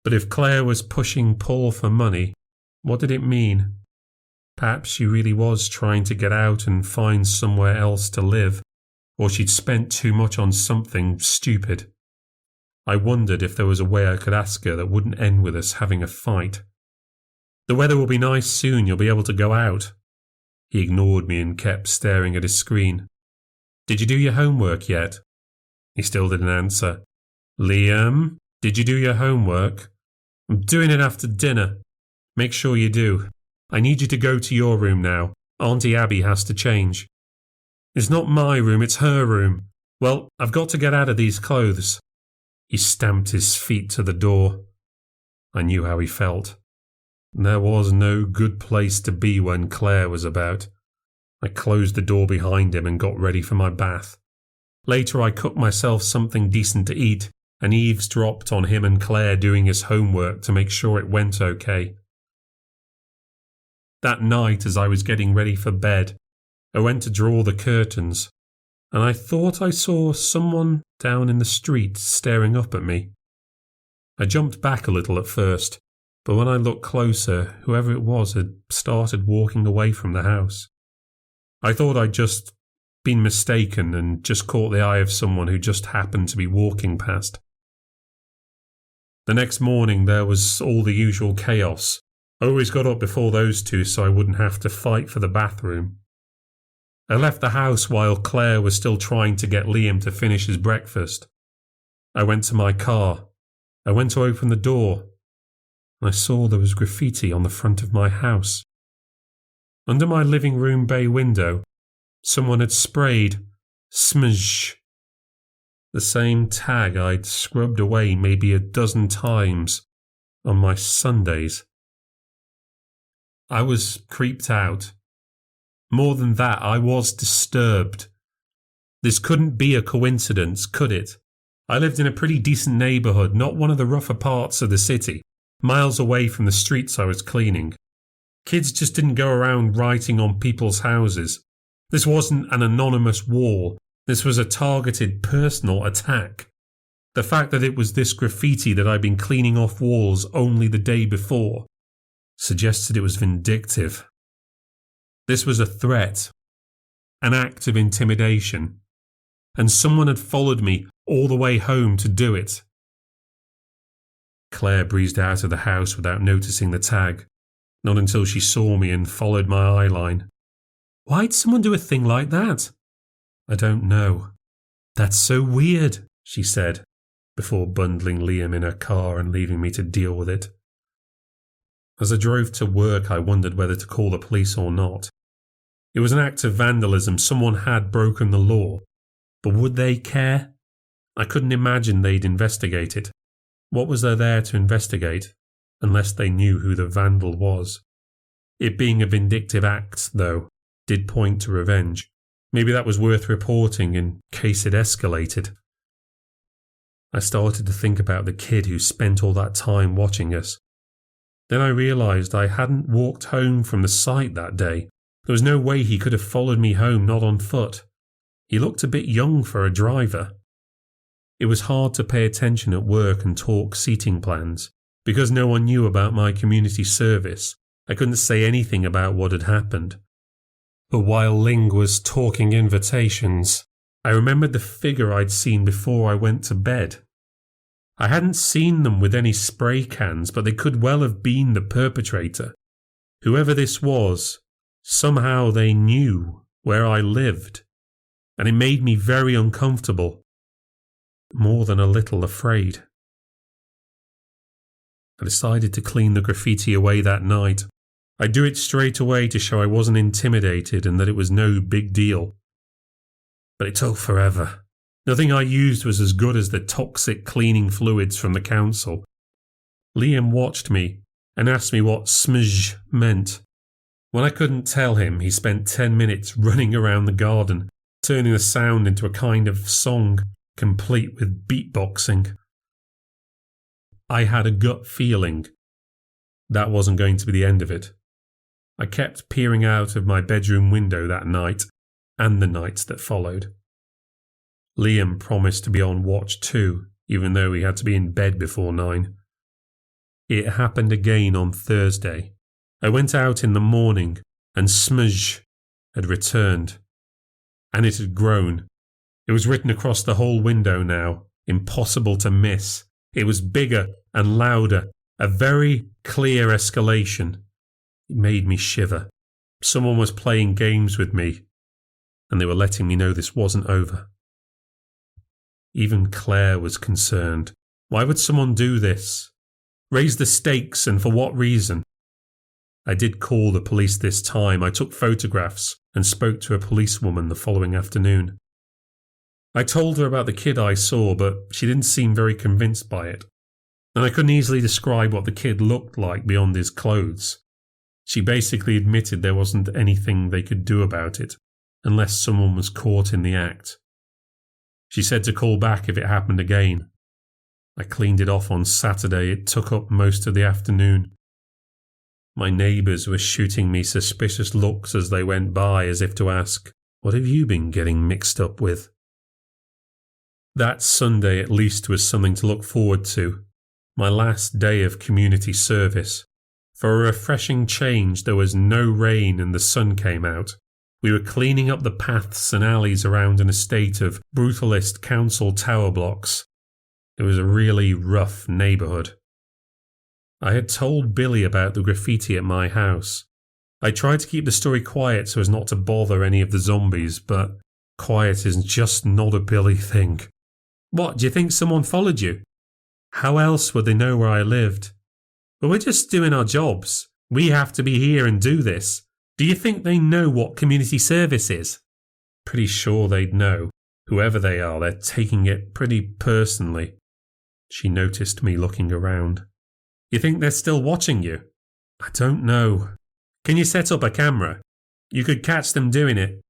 But if Claire was pushing Paul for money, what did it mean? Perhaps she really was trying to get out and find somewhere else to live, or she'd spent too much on something stupid. I wondered if there was a way I could ask her that wouldn't end with us having a fight. The weather will be nice soon, you'll be able to go out. He ignored me and kept staring at his screen. Did you do your homework yet? He still didn't answer. Liam, did you do your homework? I'm doing it after dinner. Make sure you do. I need you to go to your room now. Auntie Abby has to change. It's not my room, it's her room. Well, I've got to get out of these clothes. He stamped his feet to the door. I knew how he felt. There was no good place to be when Claire was about. I closed the door behind him and got ready for my bath. Later I cooked myself something decent to eat and eavesdropped on him and Claire doing his homework to make sure it went okay. That night, as I was getting ready for bed, I went to draw the curtains, and I thought I saw someone down in the street staring up at me. I jumped back a little at first, but when I looked closer, whoever it was had started walking away from the house. I thought I'd just been mistaken and just caught the eye of someone who just happened to be walking past. The next morning there was all the usual chaos. I always got up before those two so I wouldn't have to fight for the bathroom. I left the house while Claire was still trying to get Liam to finish his breakfast. I went to my car. I went to open the door. I saw there was graffiti on the front of my house. Under my living room bay window, someone had sprayed smudge, the same tag I'd scrubbed away maybe a dozen times on my Sundays. I was creeped out. More than that, I was disturbed. This couldn't be a coincidence, could it? I lived in a pretty decent neighbourhood, not one of the rougher parts of the city, miles away from the streets I was cleaning. Kids just didn't go around writing on people's houses. This wasn't an anonymous wall. This was a targeted personal attack. The fact that it was this graffiti that I'd been cleaning off walls only the day before suggested it was vindictive. This was a threat, an act of intimidation, and someone had followed me all the way home to do it. Claire breezed out of the house without noticing the tag, not until she saw me and followed my eye line. Why'd someone do a thing like that? I don't know. That's so weird, she said, before bundling Liam in her car and leaving me to deal with it. As I drove to work, I wondered whether to call the police or not. It was an act of vandalism. Someone had broken the law. But would they care? I couldn't imagine they'd investigate it. What was there to investigate, unless they knew who the vandal was? It being a vindictive act, though, did point to revenge. Maybe that was worth reporting in case it escalated. I started to think about the kid who spent all that time watching us. Then I realised I hadn't walked home from the site that day. There was no way he could have followed me home, not on foot. He looked a bit young for a driver. It was hard to pay attention at work and talk seating plans. Because no one knew about my community service, I couldn't say anything about what had happened. But while Ling was talking invitations, I remembered the figure I'd seen before I went to bed. I hadn't seen them with any spray cans, but they could well have been the perpetrator. Whoever this was, somehow they knew where I lived, and it made me very uncomfortable, more than a little afraid. I decided to clean the graffiti away that night. I'd do it straight away to show I wasn't intimidated and that it was no big deal. But it took forever. Nothing I used was as good as the toxic cleaning fluids from the council. Liam watched me and asked me what smudge meant. When I couldn't tell him, he spent 10 minutes running around the garden, turning the sound into a kind of song, complete with beatboxing. I had a gut feeling that wasn't going to be the end of it. I kept peering out of my bedroom window that night and the nights that followed. Liam promised to be on watch too, even though he had to be in bed before 9. It happened again on Thursday. I went out in the morning and smudge had returned. And it had grown. It was written across the whole window now, impossible to miss. It was bigger and louder, a very clear escalation. It made me shiver. Someone was playing games with me, and they were letting me know this wasn't over. Even Claire was concerned. Why would someone do this? Raise the stakes, and for what reason? I did call the police this time. I took photographs and spoke to a policewoman the following afternoon. I told her about the kid I saw, but she didn't seem very convinced by it. And I couldn't easily describe what the kid looked like beyond his clothes. She basically admitted there wasn't anything they could do about it, unless someone was caught in the act. She said to call back if it happened again. I cleaned it off on Saturday. It took up most of the afternoon. My neighbours were shooting me suspicious looks as they went by, as if to ask, "What have you been getting mixed up with?" That Sunday at least was something to look forward to. My last day of community service. For a refreshing change, there was no rain and the sun came out. We were cleaning up the paths and alleys around an estate of brutalist council tower blocks. It was a really rough neighbourhood. I had told Billy about the graffiti at my house. I tried to keep the story quiet so as not to bother any of the zombies, but quiet is just not a Billy thing. What, do you think someone followed you? How else would they know where I lived? But we're just doing our jobs. We have to be here and do this. Do you think they know what community service is? Pretty sure they'd know. Whoever they are, they're taking it pretty personally. She noticed me looking around. You think they're still watching you? I don't know. Can you set up a camera? You could catch them doing it.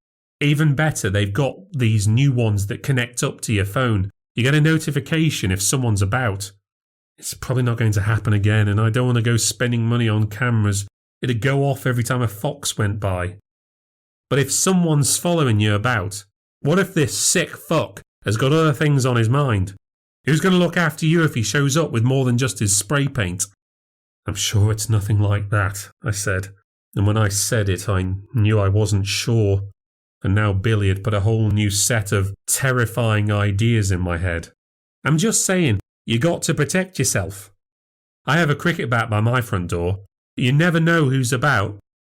Even better, they've got these new ones that connect up to your phone. You get a notification if someone's about. It's probably not going to happen again, and I don't want to go spending money on cameras. It'd go off every time a fox went by. But if someone's following you about, what if this sick fuck has got other things on his mind? Who's going to look after you if he shows up with more than just his spray paint? I'm sure it's nothing like that, I said. And when I said it, I knew I wasn't sure. And now Billy had put a whole new set of terrifying ideas in my head. I'm just saying, you got to protect yourself. I have a cricket bat by my front door. You never know who's about.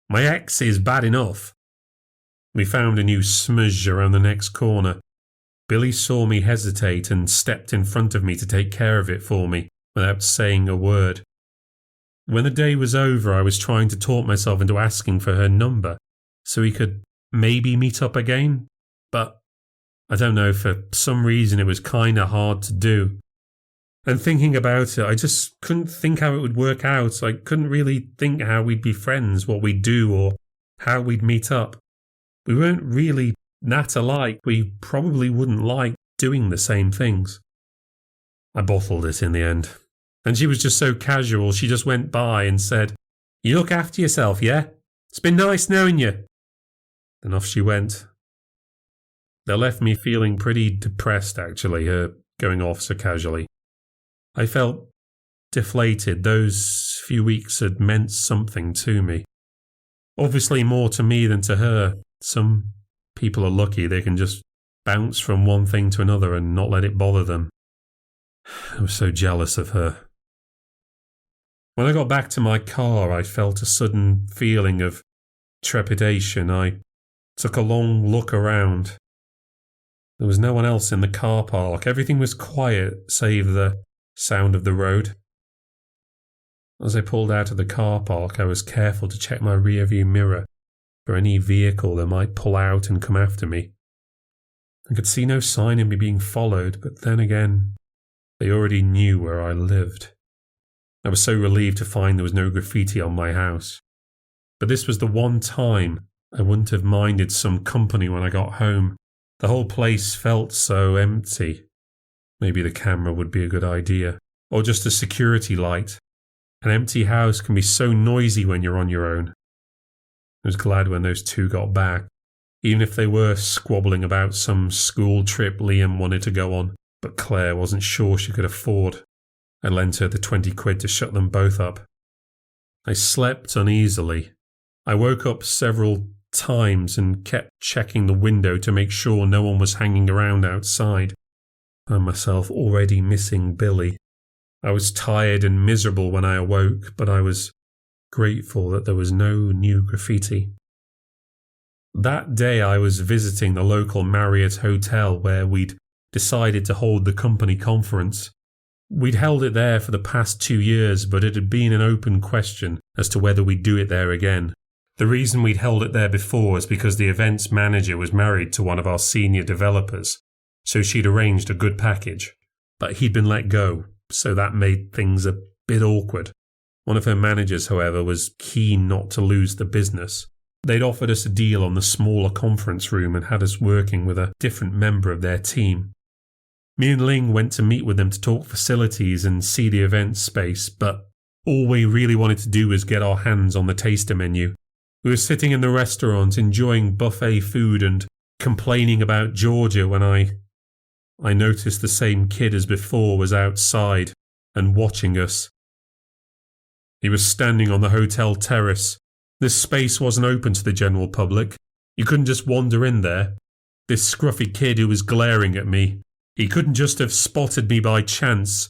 My ex is bad enough. We found a new smudge around the next corner. Billy saw me hesitate and stepped in front of me to take care of it for me, without saying a word. When the day was over, I was trying to talk myself into asking for her number, so we could maybe meet up again, but I don't know, for some reason it was kinda hard to do. And thinking about it, I just couldn't think how it would work out. I couldn't really think how we'd be friends, what we'd do, or how we'd meet up. We weren't really that alike. We probably wouldn't like doing the same things. I bottled it in the end. And she was just so casual, she just went by and said, "You look after yourself, yeah? It's been nice knowing you." Then off she went. That left me feeling pretty depressed, actually, her going off so casually. I felt deflated. Those few weeks had meant something to me. Obviously more to me than to her. Some people are lucky they can just bounce from one thing to another and not let it bother them. I was so jealous of her. When I got back to my car, I felt a sudden feeling of trepidation. I took a long look around. There was no one else in the car park. Everything was quiet, save the sound of the road. As I pulled out of the car park, I was careful to check my rearview mirror for any vehicle that might pull out and come after me. I could see no sign of me being followed, but then again, they already knew where I lived. I was so relieved to find there was no graffiti on my house. But this was the one time I wouldn't have minded some company when I got home. The whole place felt so empty. Maybe the camera would be a good idea, or just a security light. An empty house can be so noisy when you're on your own. I was glad when those two got back, even if they were squabbling about some school trip Liam wanted to go on, but Claire wasn't sure she could afford. I lent her the 20 quid to shut them both up. I slept uneasily. I woke up several times and kept checking the window to make sure no one was hanging around outside. I found myself already missing Billy. I was tired and miserable when I awoke, but I was grateful that there was no new graffiti. That day I was visiting the local Marriott hotel where we'd decided to hold the company conference. We'd held it there for the past 2 years, but it had been an open question as to whether we'd do it there again. The reason we'd held it there before is because the events manager was married to one of our senior developers, so she'd arranged a good package. But he'd been let go, so that made things a bit awkward. One of her managers, however, was keen not to lose the business. They'd offered us a deal on the smaller conference room and had us working with a different member of their team. Me and Ling went to meet with them to talk facilities and see the event space, but all we really wanted to do was get our hands on the taster menu. We were sitting in the restaurant enjoying buffet food and complaining about Georgia when I noticed the same kid as before was outside and watching us. He was standing on the hotel terrace. This space wasn't open to the general public. You couldn't just wander in there. This scruffy kid who was glaring at me, he couldn't just have spotted me by chance.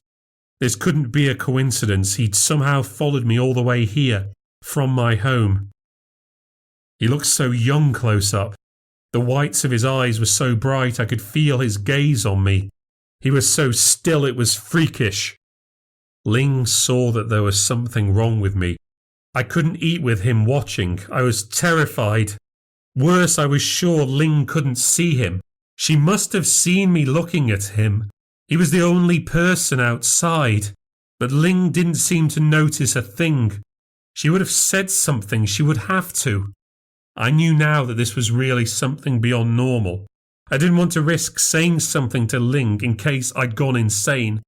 This couldn't be a coincidence. He'd somehow followed me all the way here, from my home. He looked so young close up. The whites of his eyes were so bright I could feel his gaze on me. He was so still it was freakish. Ling saw that there was something wrong with me. I couldn't eat with him watching. I was terrified. Worse, I was sure Ling couldn't see him. She must have seen me looking at him. He was the only person outside. But Ling didn't seem to notice a thing. She would have said something. She would have to. I knew now that this was really something beyond normal. I didn't want to risk saying something to Ling in case I'd gone insane.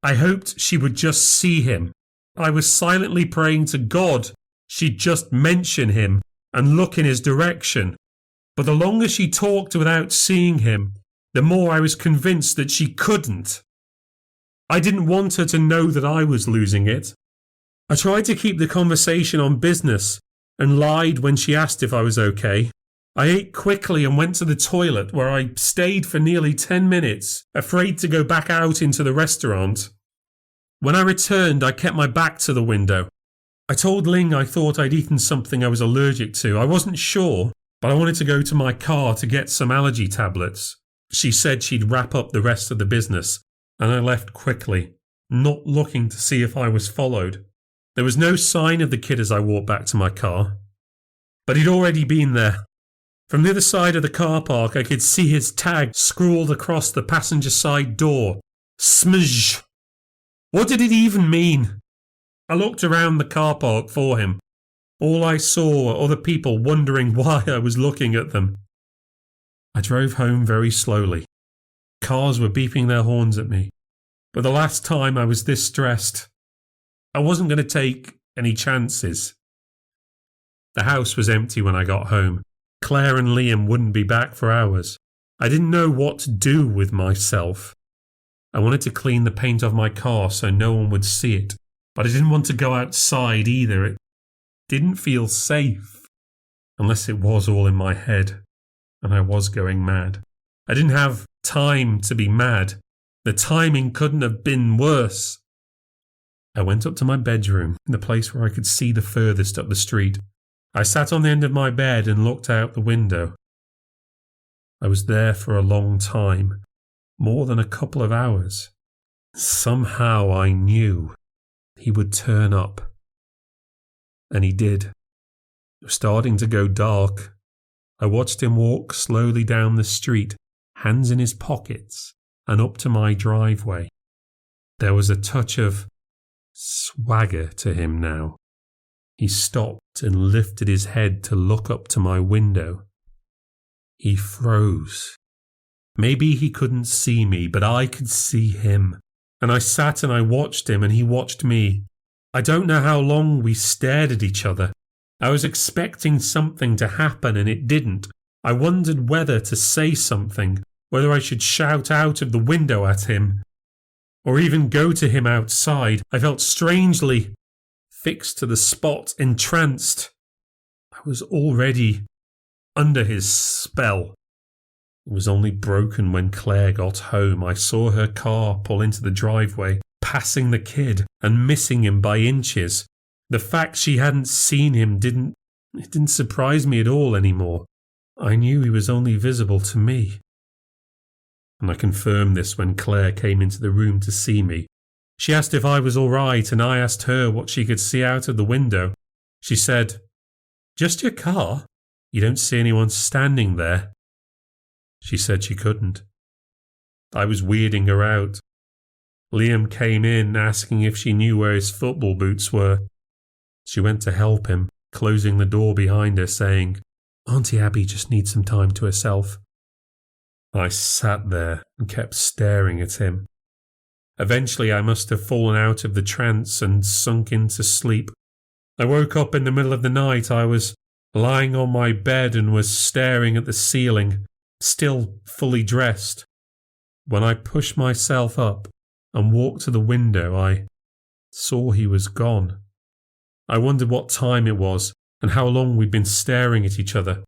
I hoped she would just see him. I was silently praying to God she'd just mention him and look in his direction. But the longer she talked without seeing him, the more I was convinced that she couldn't. I didn't want her to know that I was losing it. I tried to keep the conversation on business and lied when she asked if I was okay. I ate quickly and went to the toilet, where I stayed for nearly 10 minutes, afraid to go back out into the restaurant. When I returned, I kept my back to the window. I told Ling I thought I'd eaten something I was allergic to. I wasn't sure, but I wanted to go to my car to get some allergy tablets. She said she'd wrap up the rest of the business, and I left quickly, not looking to see if I was followed. There was no sign of the kid as I walked back to my car, but he'd already been there. From the other side of the car park, I could see his tag scrawled across the passenger side door. Smudge. What did it even mean? I looked around the car park for him. All I saw were other people wondering why I was looking at them. I drove home very slowly. Cars were beeping their horns at me. But the last time I was this stressed, I wasn't going to take any chances. The house was empty when I got home. Claire and Liam wouldn't be back for hours. I didn't know what to do with myself. I wanted to clean the paint off my car so no one would see it, but I didn't want to go outside either. It didn't feel safe, unless it was all in my head, and I was going mad. I didn't have time to be mad. The timing couldn't have been worse. I went up to my bedroom, the place where I could see the furthest up the street. I sat on the end of my bed and looked out the window. I was there for a long time, more than a couple of hours. Somehow I knew he would turn up. And he did. It was starting to go dark. I watched him walk slowly down the street, hands in his pockets, and up to my driveway. There was a touch of swagger to him now. He stopped and lifted his head to look up to my window. He froze. Maybe he couldn't see me, but I could see him. And I sat and I watched him and he watched me. I don't know how long we stared at each other. I was expecting something to happen and it didn't. I wondered whether to say something, whether I should shout out of the window at him, or even go to him outside. I felt strangely fixed to the spot, entranced. I was already under his spell. It was only broken when Claire got home. I saw her car pull into the driveway, passing the kid and missing him by inches. The fact she hadn't seen him didn't surprise me at all anymore. I knew he was only visible to me. And I confirmed this when Claire came into the room to see me. She asked if I was all right, and I asked her what she could see out of the window. She said, "Just your car? You don't see anyone standing there?" She said she couldn't. I was weirding her out. Liam came in asking if she knew where his football boots were. She went to help him, closing the door behind her, saying, "Auntie Abby just needs some time to herself." I sat there and kept staring at him. Eventually I must have fallen out of the trance and sunk into sleep. I woke up in the middle of the night. I was lying on my bed and was staring at the ceiling, still fully dressed. When I pushed myself up and walked to the window, I saw he was gone. I wondered what time it was and how long we'd been staring at each other.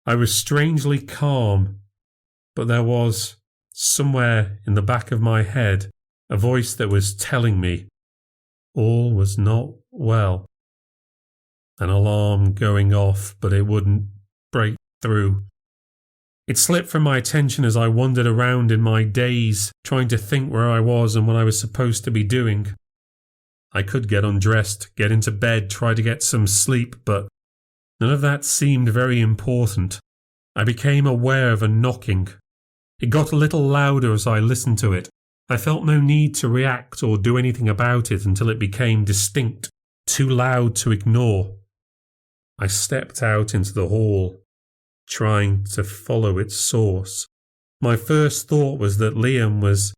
I was strangely calm, but there was, somewhere in the back of my head, a voice that was telling me all was not well. An alarm going off, but it wouldn't break through. It slipped from my attention as I wandered around in my daze, trying to think where I was and what I was supposed to be doing. I could get undressed, get into bed, try to get some sleep, but none of that seemed very important. I became aware of a knocking. It got a little louder as I listened to it. I felt no need to react or do anything about it until it became distinct, too loud to ignore. I stepped out into the hall, trying to follow its source. My first thought was that Liam was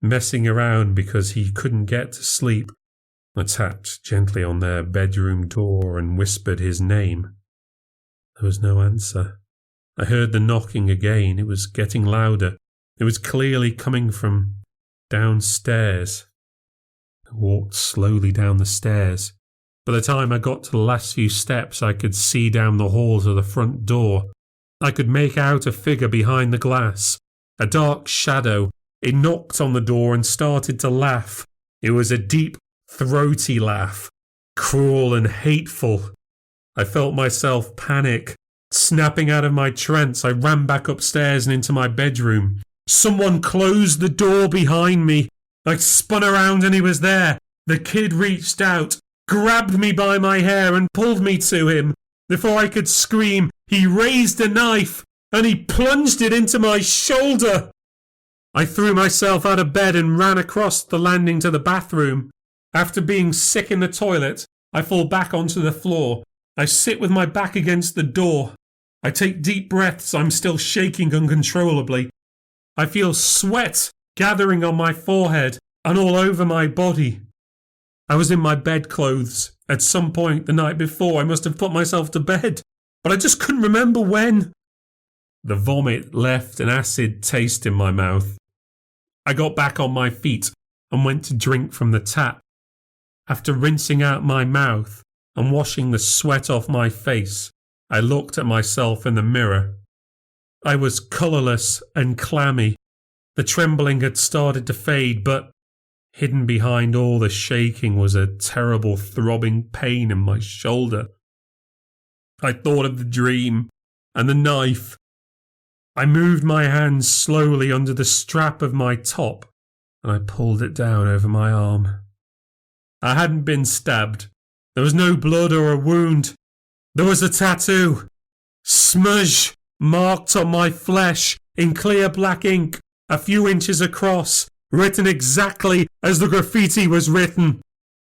messing around because he couldn't get to sleep. I tapped gently on their bedroom door and whispered his name. There was no answer. I heard the knocking again. It was getting louder. It was clearly coming from downstairs. I walked slowly down the stairs. By the time I got to the last few steps, I could see down the hall to the front door. I could make out a figure behind the glass, a dark shadow. It knocked on the door and started to laugh. It was a deep, throaty laugh, cruel and hateful. I felt myself panic. Snapping out of my trance, I ran back upstairs and into my bedroom. Someone closed the door behind me. I spun around and he was there. The kid reached out, grabbed me by my hair and pulled me to him. Before I could scream, he raised a knife and he plunged it into my shoulder. I threw myself out of bed and ran across the landing to the bathroom. After being sick in the toilet, I fall back onto the floor. I sit with my back against the door. I take deep breaths. I'm still shaking uncontrollably. I feel sweat gathering on my forehead and all over my body. I was in my bedclothes. At some point the night before, I must have put myself to bed, but I just couldn't remember when. The vomit left an acid taste in my mouth. I got back on my feet and went to drink from the tap. After rinsing out my mouth and washing the sweat off my face, I looked at myself in the mirror. I was colourless and clammy. The trembling had started to fade, but hidden behind all the shaking was a terrible throbbing pain in my shoulder. I thought of the dream and the knife. I moved my hands slowly under the strap of my top and I pulled it down over my arm. I hadn't been stabbed. There was no blood or a wound. There was a tattoo. Smudge marked on my flesh in clear black ink, a few inches across, written exactly as the graffiti was written.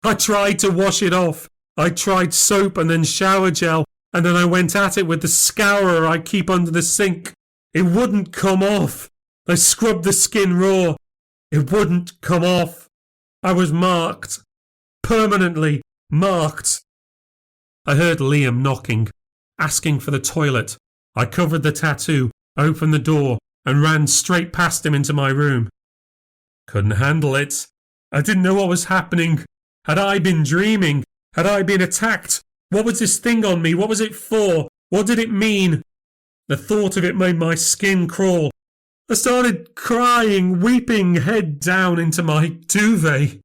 I tried to wash it off. I tried soap and then shower gel, and then I went at it with the scourer I keep under the sink. It wouldn't come off. I scrubbed the skin raw. It wouldn't come off. I was marked. Permanently marked. I heard Liam knocking, asking for the toilet. I covered the tattoo, opened the door, and ran straight past him into my room. Couldn't handle it. I didn't know what was happening. Had I been dreaming? Had I been attacked? What was this thing on me? What was it for? What did it mean? The thought of it made my skin crawl. I started crying, weeping, head down into my duvet.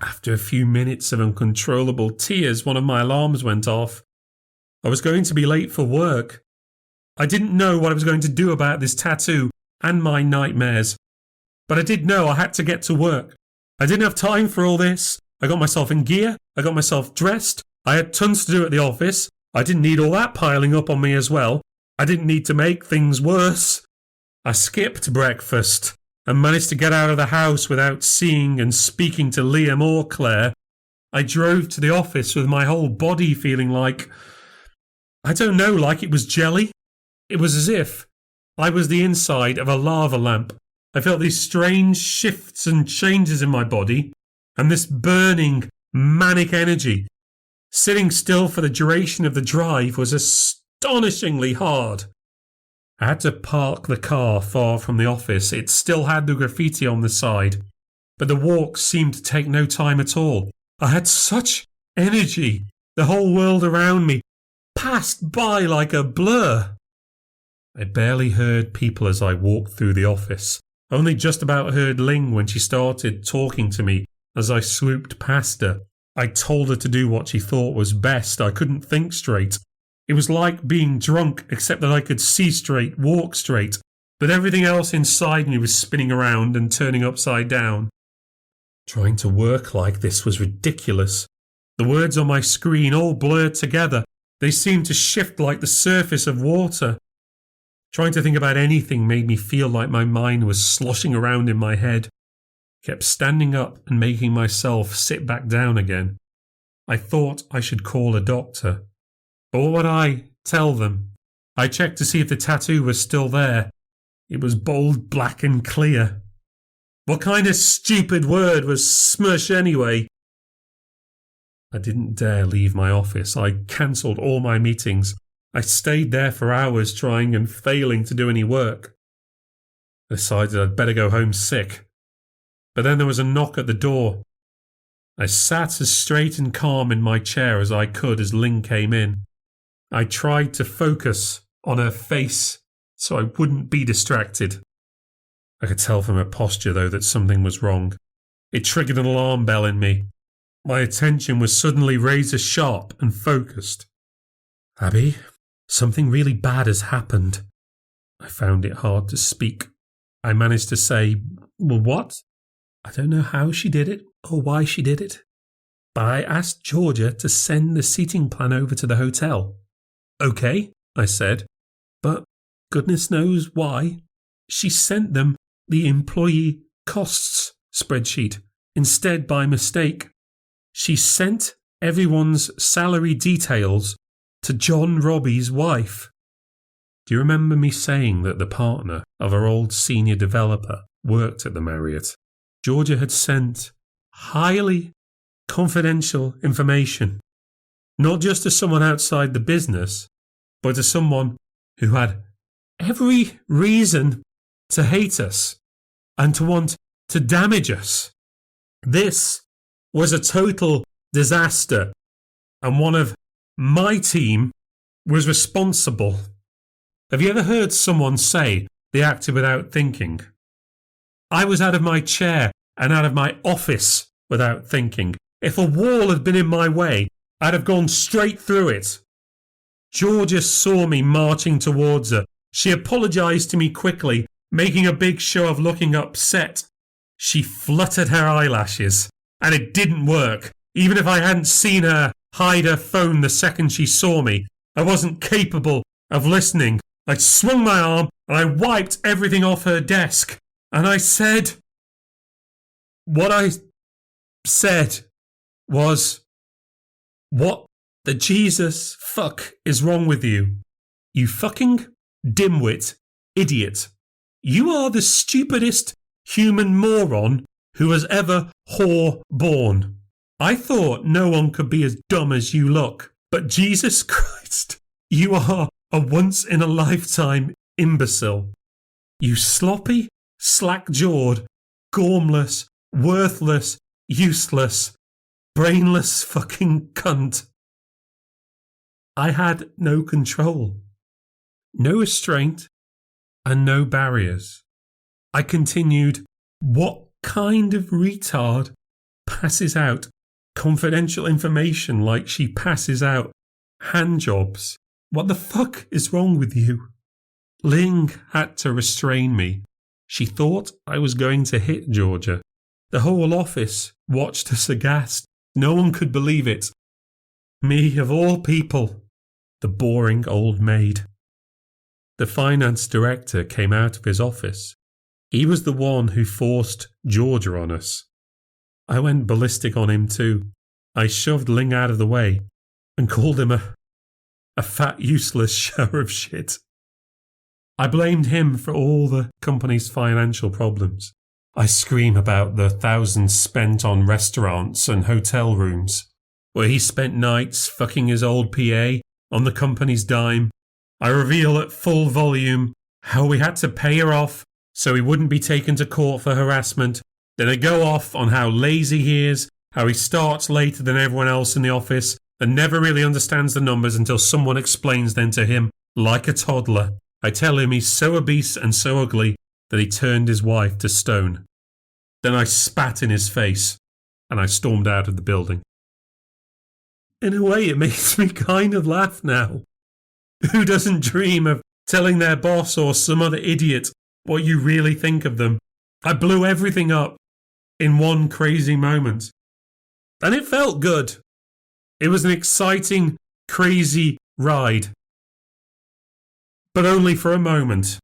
After a few minutes of uncontrollable tears, one of my alarms went off. I was going to be late for work. I didn't know what I was going to do about this tattoo and my nightmares. But I did know I had to get to work. I didn't have time for all this. I got myself in gear. I got myself dressed. I had tons to do at the office. I didn't need all that piling up on me as well. I didn't need to make things worse. I skipped breakfast and managed to get out of the house without seeing and speaking to Liam or Claire. I drove to the office with my whole body feeling like, I don't know, like it was jelly. It was as if I was the inside of a lava lamp. I felt these strange shifts and changes in my body, and this burning, manic energy. Sitting still for the duration of the drive was astonishingly hard. I had to park the car far from the office. It still had the graffiti on the side, but the walk seemed to take no time at all. I had such energy. The whole world around me passed by like a blur. I barely heard people as I walked through the office. Only just about heard Ling when she started talking to me as I swooped past her. I told her to do what she thought was best. I couldn't think straight. It was like being drunk, except that I could see straight, walk straight, but everything else inside me was spinning around and turning upside down. Trying to work like this was ridiculous. The words on my screen all blurred together. They seemed to shift like the surface of water. Trying to think about anything made me feel like my mind was sloshing around in my head. I kept standing up and making myself sit back down again. I thought I should call a doctor. But what would I tell them? I checked to see if the tattoo was still there. It was bold, black and clear. What kind of stupid word was smush anyway? I didn't dare leave my office. I cancelled all my meetings. I stayed there for hours trying and failing to do any work. I decided I'd better go home sick. But then there was a knock at the door. I sat as straight and calm in my chair as I could as Ling came in. I tried to focus on her face so I wouldn't be distracted. I could tell from her posture, though, that something was wrong. It triggered an alarm bell in me. My attention was suddenly razor sharp and focused. Abby, something really bad has happened. I found it hard to speak. I managed to say, well, what? I don't know how she did it or why she did it, but I asked Georgia to send the seating plan over to the hotel. Okay, I said, but goodness knows why. She sent them the employee costs spreadsheet instead by mistake. She sent everyone's salary details to John Robbie's wife. Do you remember me saying that the partner of our old senior developer worked at the Marriott? Georgia had sent highly confidential information, not just to someone outside the business, but to someone who had every reason to hate us and to want to damage us. This was a total disaster, and one of my team was responsible. Have you ever heard someone say they acted without thinking? I was out of my chair and out of my office without thinking. If a wall had been in my way, I'd have gone straight through it. Georgia saw me marching towards her. She apologised to me quickly, making a big show of looking upset. She fluttered her eyelashes, and it didn't work. Even if I hadn't seen her hide her phone the second she saw me, I wasn't capable of listening. I swung my arm and I wiped everything off her desk. And I said, what I said was, what the Jesus fuck is wrong with you? You fucking dimwit idiot. You are the stupidest human moron who has ever whore born. I thought no one could be as dumb as you look, but Jesus Christ, you are a once-in-a-lifetime imbecile. You sloppy, slack-jawed, gormless, worthless, useless, brainless fucking cunt. I had no control, no restraint, and no barriers. I continued, what kind of retard passes out confidential information like she passes out handjobs? What the fuck is wrong with you? Ling had to restrain me. She thought I was going to hit Georgia. The whole office watched us aghast. No one could believe it. Me, of all people, the boring old maid. The finance director came out of his office. He was the one who forced Georgia on us. I went ballistic on him too. I shoved Ling out of the way and called him a fat, useless shower of shit. I blamed him for all the company's financial problems. I scream about the thousands spent on restaurants and hotel rooms, where he spent nights fucking his old PA on the company's dime. I reveal at full volume how we had to pay her off so he wouldn't be taken to court for harassment. Then I go off on how lazy he is, how he starts later than everyone else in the office and never really understands the numbers until someone explains them to him like a toddler. I tell him he's so obese and so ugly that he turned his wife to stone. Then I spat in his face and I stormed out of the building. In a way, it makes me kind of laugh now. Who doesn't dream of telling their boss or some other idiot what you really think of them? I blew everything up in one crazy moment. And it felt good. It was an exciting, crazy ride. But only for a moment.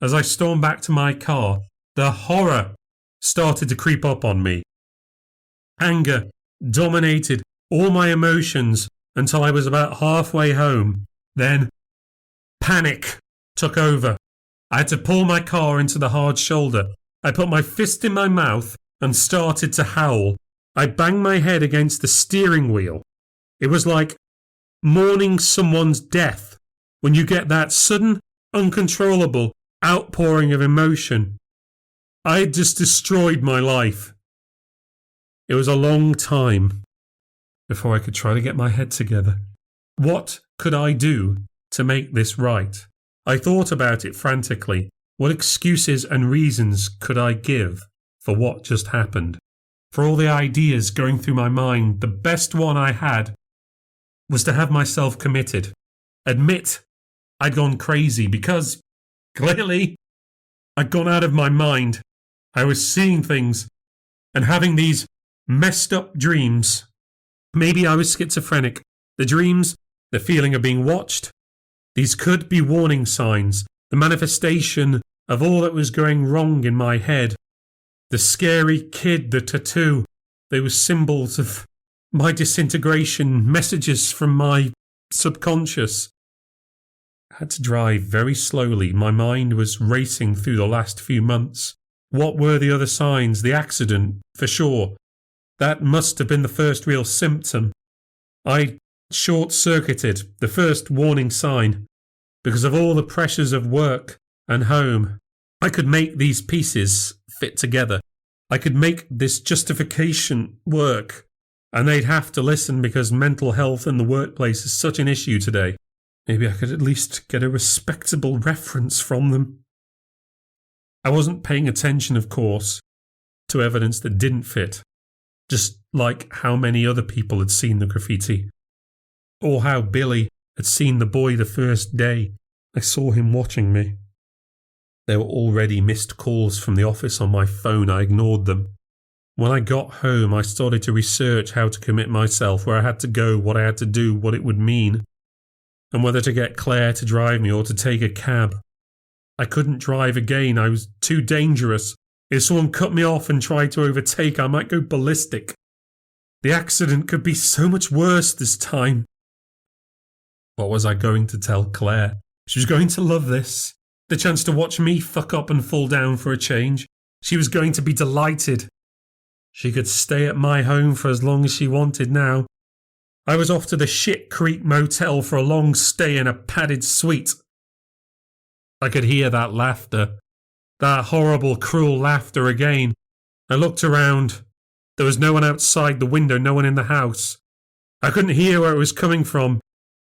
As I stormed back to my car, the horror started to creep up on me. Anger dominated all my emotions until I was about halfway home. Then, panic took over. I had to pull my car into the hard shoulder. I put my fist in my mouth and started to howl. I banged my head against the steering wheel. It was like mourning someone's death when you get that sudden, uncontrollable outpouring of emotion. I had just destroyed my life. It was a long time before I could try to get my head together. What could I do to make this right? I thought about it frantically. What excuses and reasons could I give for what just happened? for all the ideas going through my mind, the best one I had was to have myself committed. Admit I'd gone crazy because, clearly, I'd gone out of my mind. I was seeing things and having these messed up dreams. Maybe I was schizophrenic. The dreams, the feeling of being watched, these could be warning signs, the manifestation of all that was going wrong in my head. The scary kid, the tattoo, they were symbols of my disintegration, messages from my subconscious. I had to drive very slowly. My mind was racing through the last few months. What were the other signs? The accident, for sure. That must have been the first real symptom. I short-circuited, the first warning sign. Because of all the pressures of work and home, I could make these pieces fit together. I could make this justification work. And they'd have to listen because mental health in the workplace is such an issue today. Maybe I could at least get a respectable reference from them. I wasn't paying attention, of course, to evidence that didn't fit. Just like how many other people had seen the graffiti. Or how Billy had seen the boy the first day. I saw him watching me. There were already missed calls from the office on my phone. I ignored them. When I got home, I started to research how to commit myself, where I had to go, what I had to do, what it would mean, and whether to get Claire to drive me or to take a cab. I couldn't drive again. I was too dangerous. If someone cut me off and tried to overtake, I might go ballistic. The accident could be so much worse this time. What was I going to tell Claire? She was going to love this. The chance to watch me fuck up and fall down for a change. She was going to be delighted. She could stay at my home for as long as she wanted now. I was off to the Shit Creek Motel for a long stay in a padded suite. I could hear that laughter. That horrible, cruel laughter again. I looked around. There was no one outside the window, no one in the house. I couldn't hear where it was coming from.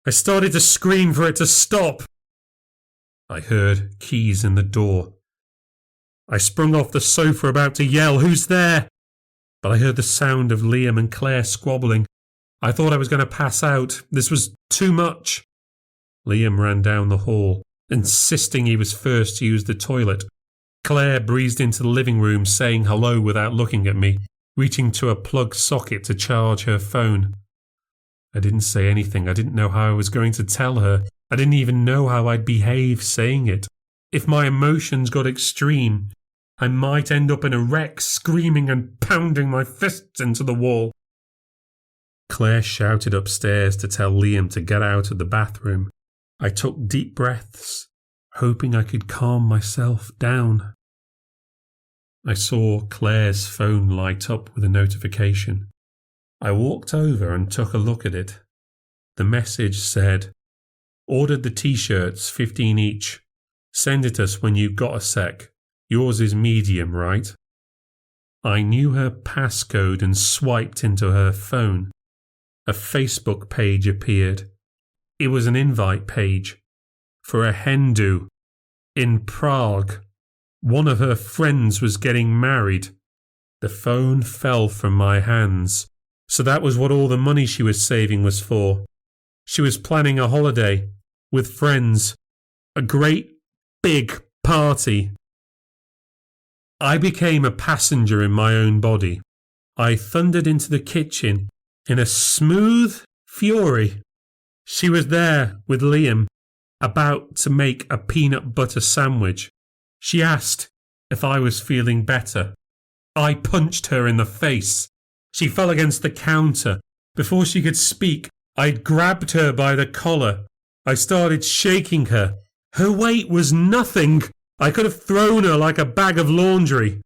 I started to scream for it to stop. I heard keys in the door. I sprung off the sofa about to yell, "Who's there?" But I heard the sound of Liam and Claire squabbling. I thought I was going to pass out. This was too much. Liam ran down the hall, insisting he was first to use the toilet. Claire breezed into the living room, saying hello without looking at me, reaching to a plug socket to charge her phone. I didn't say anything. I didn't know how I was going to tell her. I didn't even know how I'd behave saying it. If my emotions got extreme, I might end up in a wreck, screaming and pounding my fists into the wall. Claire shouted upstairs to tell Liam to get out of the bathroom. I took deep breaths, hoping I could calm myself down. I saw Claire's phone light up with a notification. I walked over and took a look at it. The message said, "Ordered the t-shirts, 15 each. Send it us when you've got a sec. Yours is medium, right?" I knew her passcode and swiped into her phone. A Facebook page appeared. It was an invite page for a hen do in Prague. One of her friends was getting married. The phone fell from my hands. So that was what all the money she was saving was for. She was planning a holiday with friends. A great big party. I became a passenger in my own body. I thundered into the kitchen in a smooth fury. She was there with Liam, about to make a peanut butter sandwich. She asked if I was feeling better. I punched her in the face. She fell against the counter. Before she could speak, I'd grabbed her by the collar. I started shaking her. Her weight was nothing. I could have thrown her like a bag of laundry.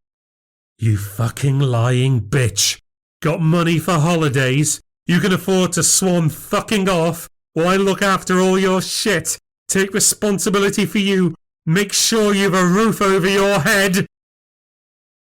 "You fucking lying bitch. Got money for holidays? You can afford to swan fucking off while I look after all your shit. Take responsibility for you. Make sure you've a roof over your head."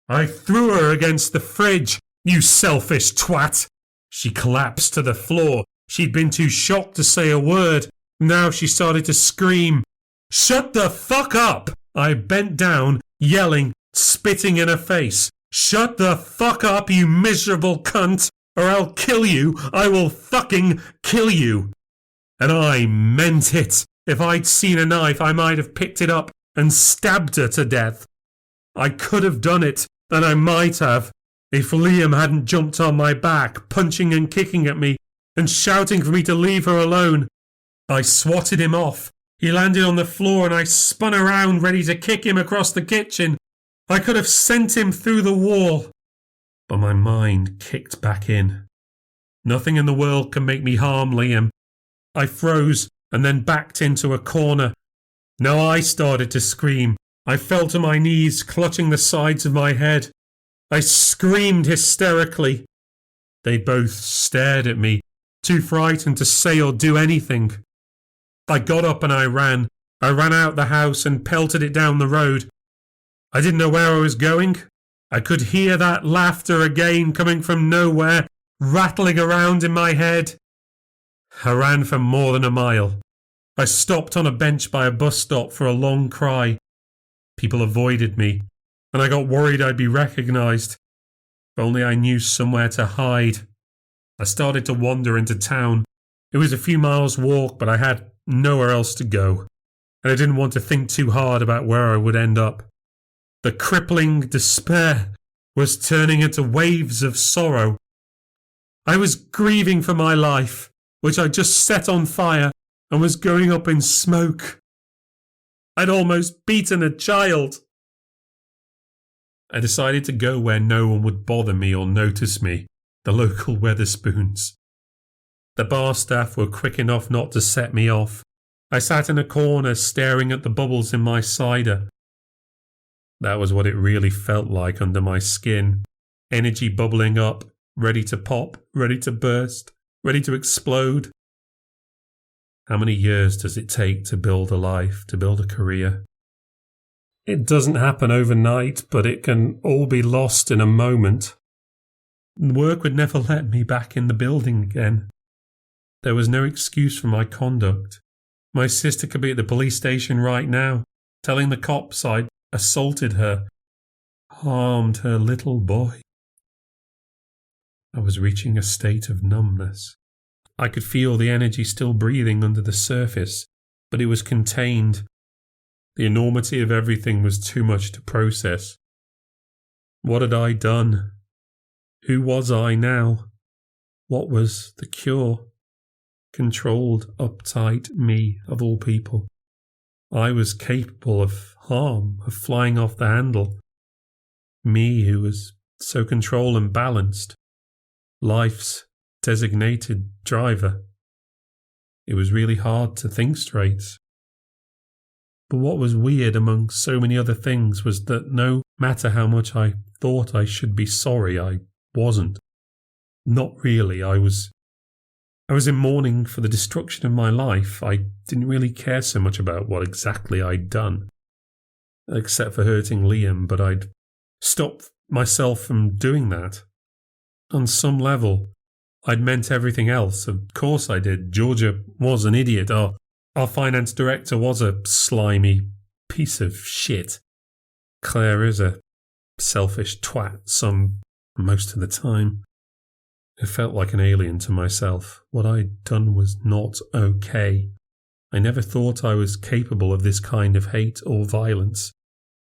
I threw her against the fridge. "You selfish twat." She collapsed to the floor. She'd been too shocked to say a word. Now she started to scream. "Shut the fuck up!" I bent down, yelling, spitting in her face. "Shut the fuck up, you miserable cunt, or I'll kill you. I will fucking kill you." And I meant it. If I'd seen a knife, I might have picked it up and stabbed her to death. I could have done it, and I might have, if Liam hadn't jumped on my back, punching and kicking at me, and shouting for me to leave her alone. I swatted him off. He landed on the floor, and I spun around, ready to kick him across the kitchen. I could have sent him through the wall. But my mind kicked back in. Nothing in the world can make me harm Liam. I froze and then backed into a corner. Now I started to scream. I fell to my knees, clutching the sides of my head. I screamed hysterically. They both stared at me, too frightened to say or do anything. I got up and I ran. I ran out the house and pelted it down the road. I didn't know where I was going. I could hear that laughter again coming from nowhere, rattling around in my head. I ran for more than a mile. I stopped on a bench by a bus stop for a long cry. People avoided me, and I got worried I'd be recognised. If only I knew somewhere to hide. I started to wander into town. It was a few miles' walk, but I had nowhere else to go, and I didn't want to think too hard about where I would end up. The crippling despair was turning into waves of sorrow. I was grieving for my life, which I just set on fire and was going up in smoke. I'd almost beaten a child. I decided to go where no one would bother me or notice me, the local Wetherspoons. The bar staff were quick enough not to set me off. I sat in a corner staring at the bubbles in my cider. That was what it really felt like under my skin. Energy bubbling up, ready to pop, ready to burst, ready to explode. How many years does it take to build a life, to build a career? It doesn't happen overnight, but it can all be lost in a moment. Work would never let me back in the building again. There was no excuse for my conduct. My sister could be at the police station right now, telling the cops I'd assaulted her, harmed her little boy. I was reaching a state of numbness. I could feel the energy still breathing under the surface, but it was contained. The enormity of everything was too much to process. What had I done? Who was I now? What was the cure? Controlled, uptight me, of all people. I was capable of harm, of flying off the handle. Me who was so controlled and balanced. Life's designated driver. It was really hard to think straight. But what was weird among so many other things was that no matter how much I thought I should be sorry, I wasn't. Not really. I was in mourning for the destruction of my life. I didn't really care so much about what exactly I'd done, except for hurting Liam, but I'd stopped myself from doing that. On some level, I'd meant everything else. Of course I did. Georgia was an idiot. Our finance director was a slimy piece of shit. Claire is a selfish twat most of the time. It felt like an alien to myself. What I'd done was not okay. I never thought I was capable of this kind of hate or violence.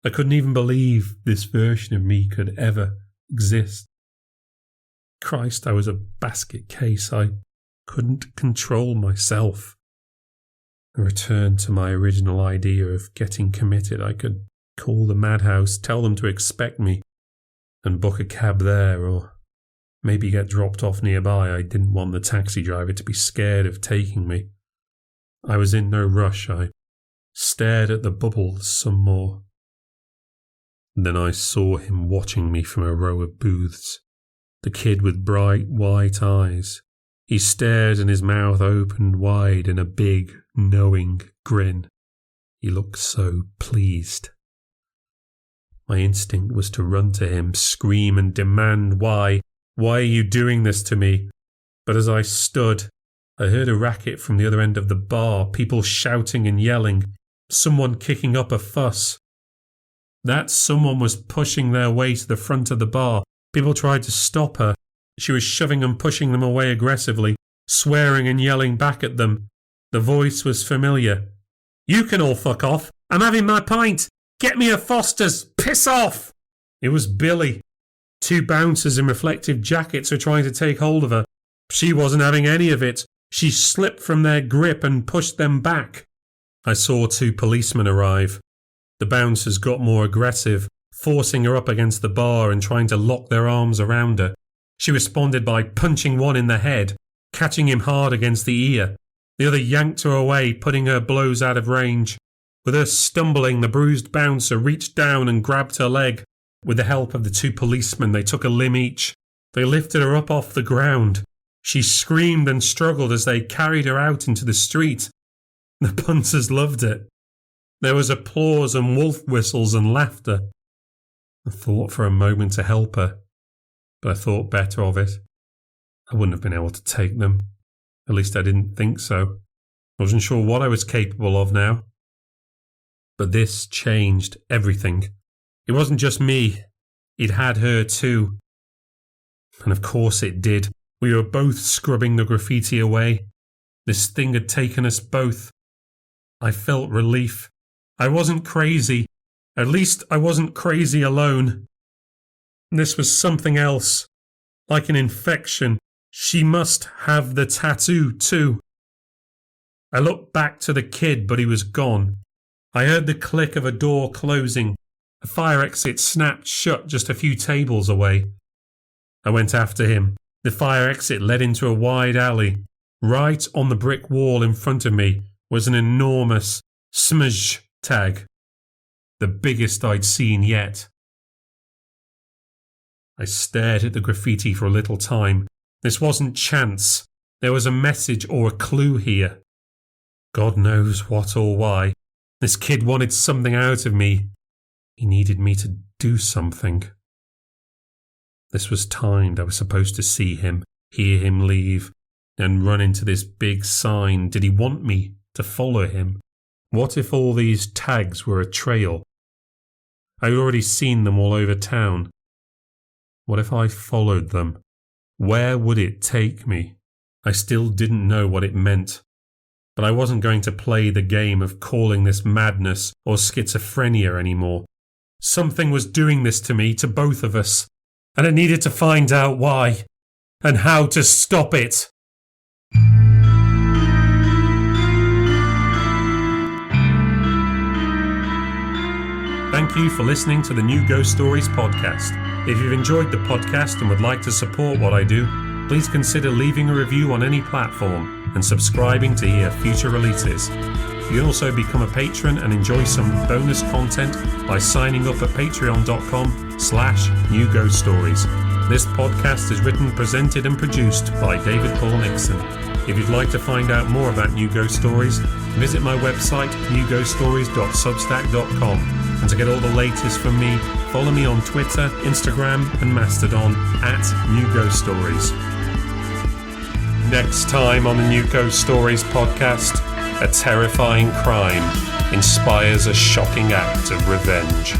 I couldn't even believe this version of me could ever exist. Christ, I was a basket case. I couldn't control myself. I returned to my original idea of getting committed. I could call the madhouse, tell them to expect me, and book a cab there, or maybe get dropped off nearby. I didn't want the taxi driver to be scared of taking me. I was in no rush. I stared at the bubbles some more. Then I saw him watching me from a row of booths. The kid with bright white eyes. He stared and his mouth opened wide in a big, knowing grin. He looked so pleased. My instinct was to run to him, scream and demand why. Why are you doing this to me? But as I stood, I heard a racket from the other end of the bar, people shouting and yelling, someone kicking up a fuss. That someone was pushing their way to the front of the bar. People tried to stop her. She was shoving and pushing them away aggressively, swearing and yelling back at them. The voice was familiar. "You can all fuck off. I'm having my pint. Get me a Foster's. Piss off." It was Billy. 2 bouncers in reflective jackets were trying to take hold of her. She wasn't having any of it. She slipped from their grip and pushed them back. I saw 2 policemen arrive. The bouncers got more aggressive, forcing her up against the bar and trying to lock their arms around her. She responded by punching one in the head, catching him hard against the ear. The other yanked her away, putting her blows out of range. With her stumbling, the bruised bouncer reached down and grabbed her leg. With the help of the 2 policemen, they took a limb each. They lifted her up off the ground. She screamed and struggled as they carried her out into the street. The punters loved it. There was applause and wolf whistles and laughter. I thought for a moment to help her, but I thought better of it. I wouldn't have been able to take them. At least I didn't think so. I wasn't sure what I was capable of now. But this changed everything. It wasn't just me. It had her too. And of course it did. We were both scrubbing the graffiti away. This thing had taken us both. I felt relief. I wasn't crazy. At least I wasn't crazy alone. This was something else. Like an infection. She must have the tattoo too. I looked back to the kid, but he was gone. I heard the click of a door closing. A fire exit snapped shut just a few tables away. I went after him. The fire exit led into a wide alley. Right on the brick wall in front of me was an enormous smudge tag. The biggest I'd seen yet. I stared at the graffiti for a little time. This wasn't chance. There was a message or a clue here. God knows what or why. This kid wanted something out of me. He needed me to do something. This was timed. I was supposed to see him, hear him leave, and run into this big sign. Did he want me to follow him? What if all these tags were a trail? I'd already seen them all over town. What if I followed them? Where would it take me? I still didn't know what it meant. But I wasn't going to play the game of calling this madness or schizophrenia anymore. Something was doing this to me, to both of us, and I needed to find out why, and how to stop it. Thank you for listening to the New Ghost Stories podcast. If you've enjoyed the podcast and would like to support what I do, please consider leaving a review on any platform and subscribing to hear future releases. You can also become a patron and enjoy some bonus content by signing up at patreon.com/newghoststories. This podcast is written, presented and produced by David Paul Nixon. If you'd like to find out more about New Ghost Stories, visit my website newghoststories.substack.com. And to get all the latest from me, follow me on Twitter, Instagram and Mastodon @newghoststories. Next time on the New Ghost Stories podcast, a terrifying crime inspires a shocking act of revenge.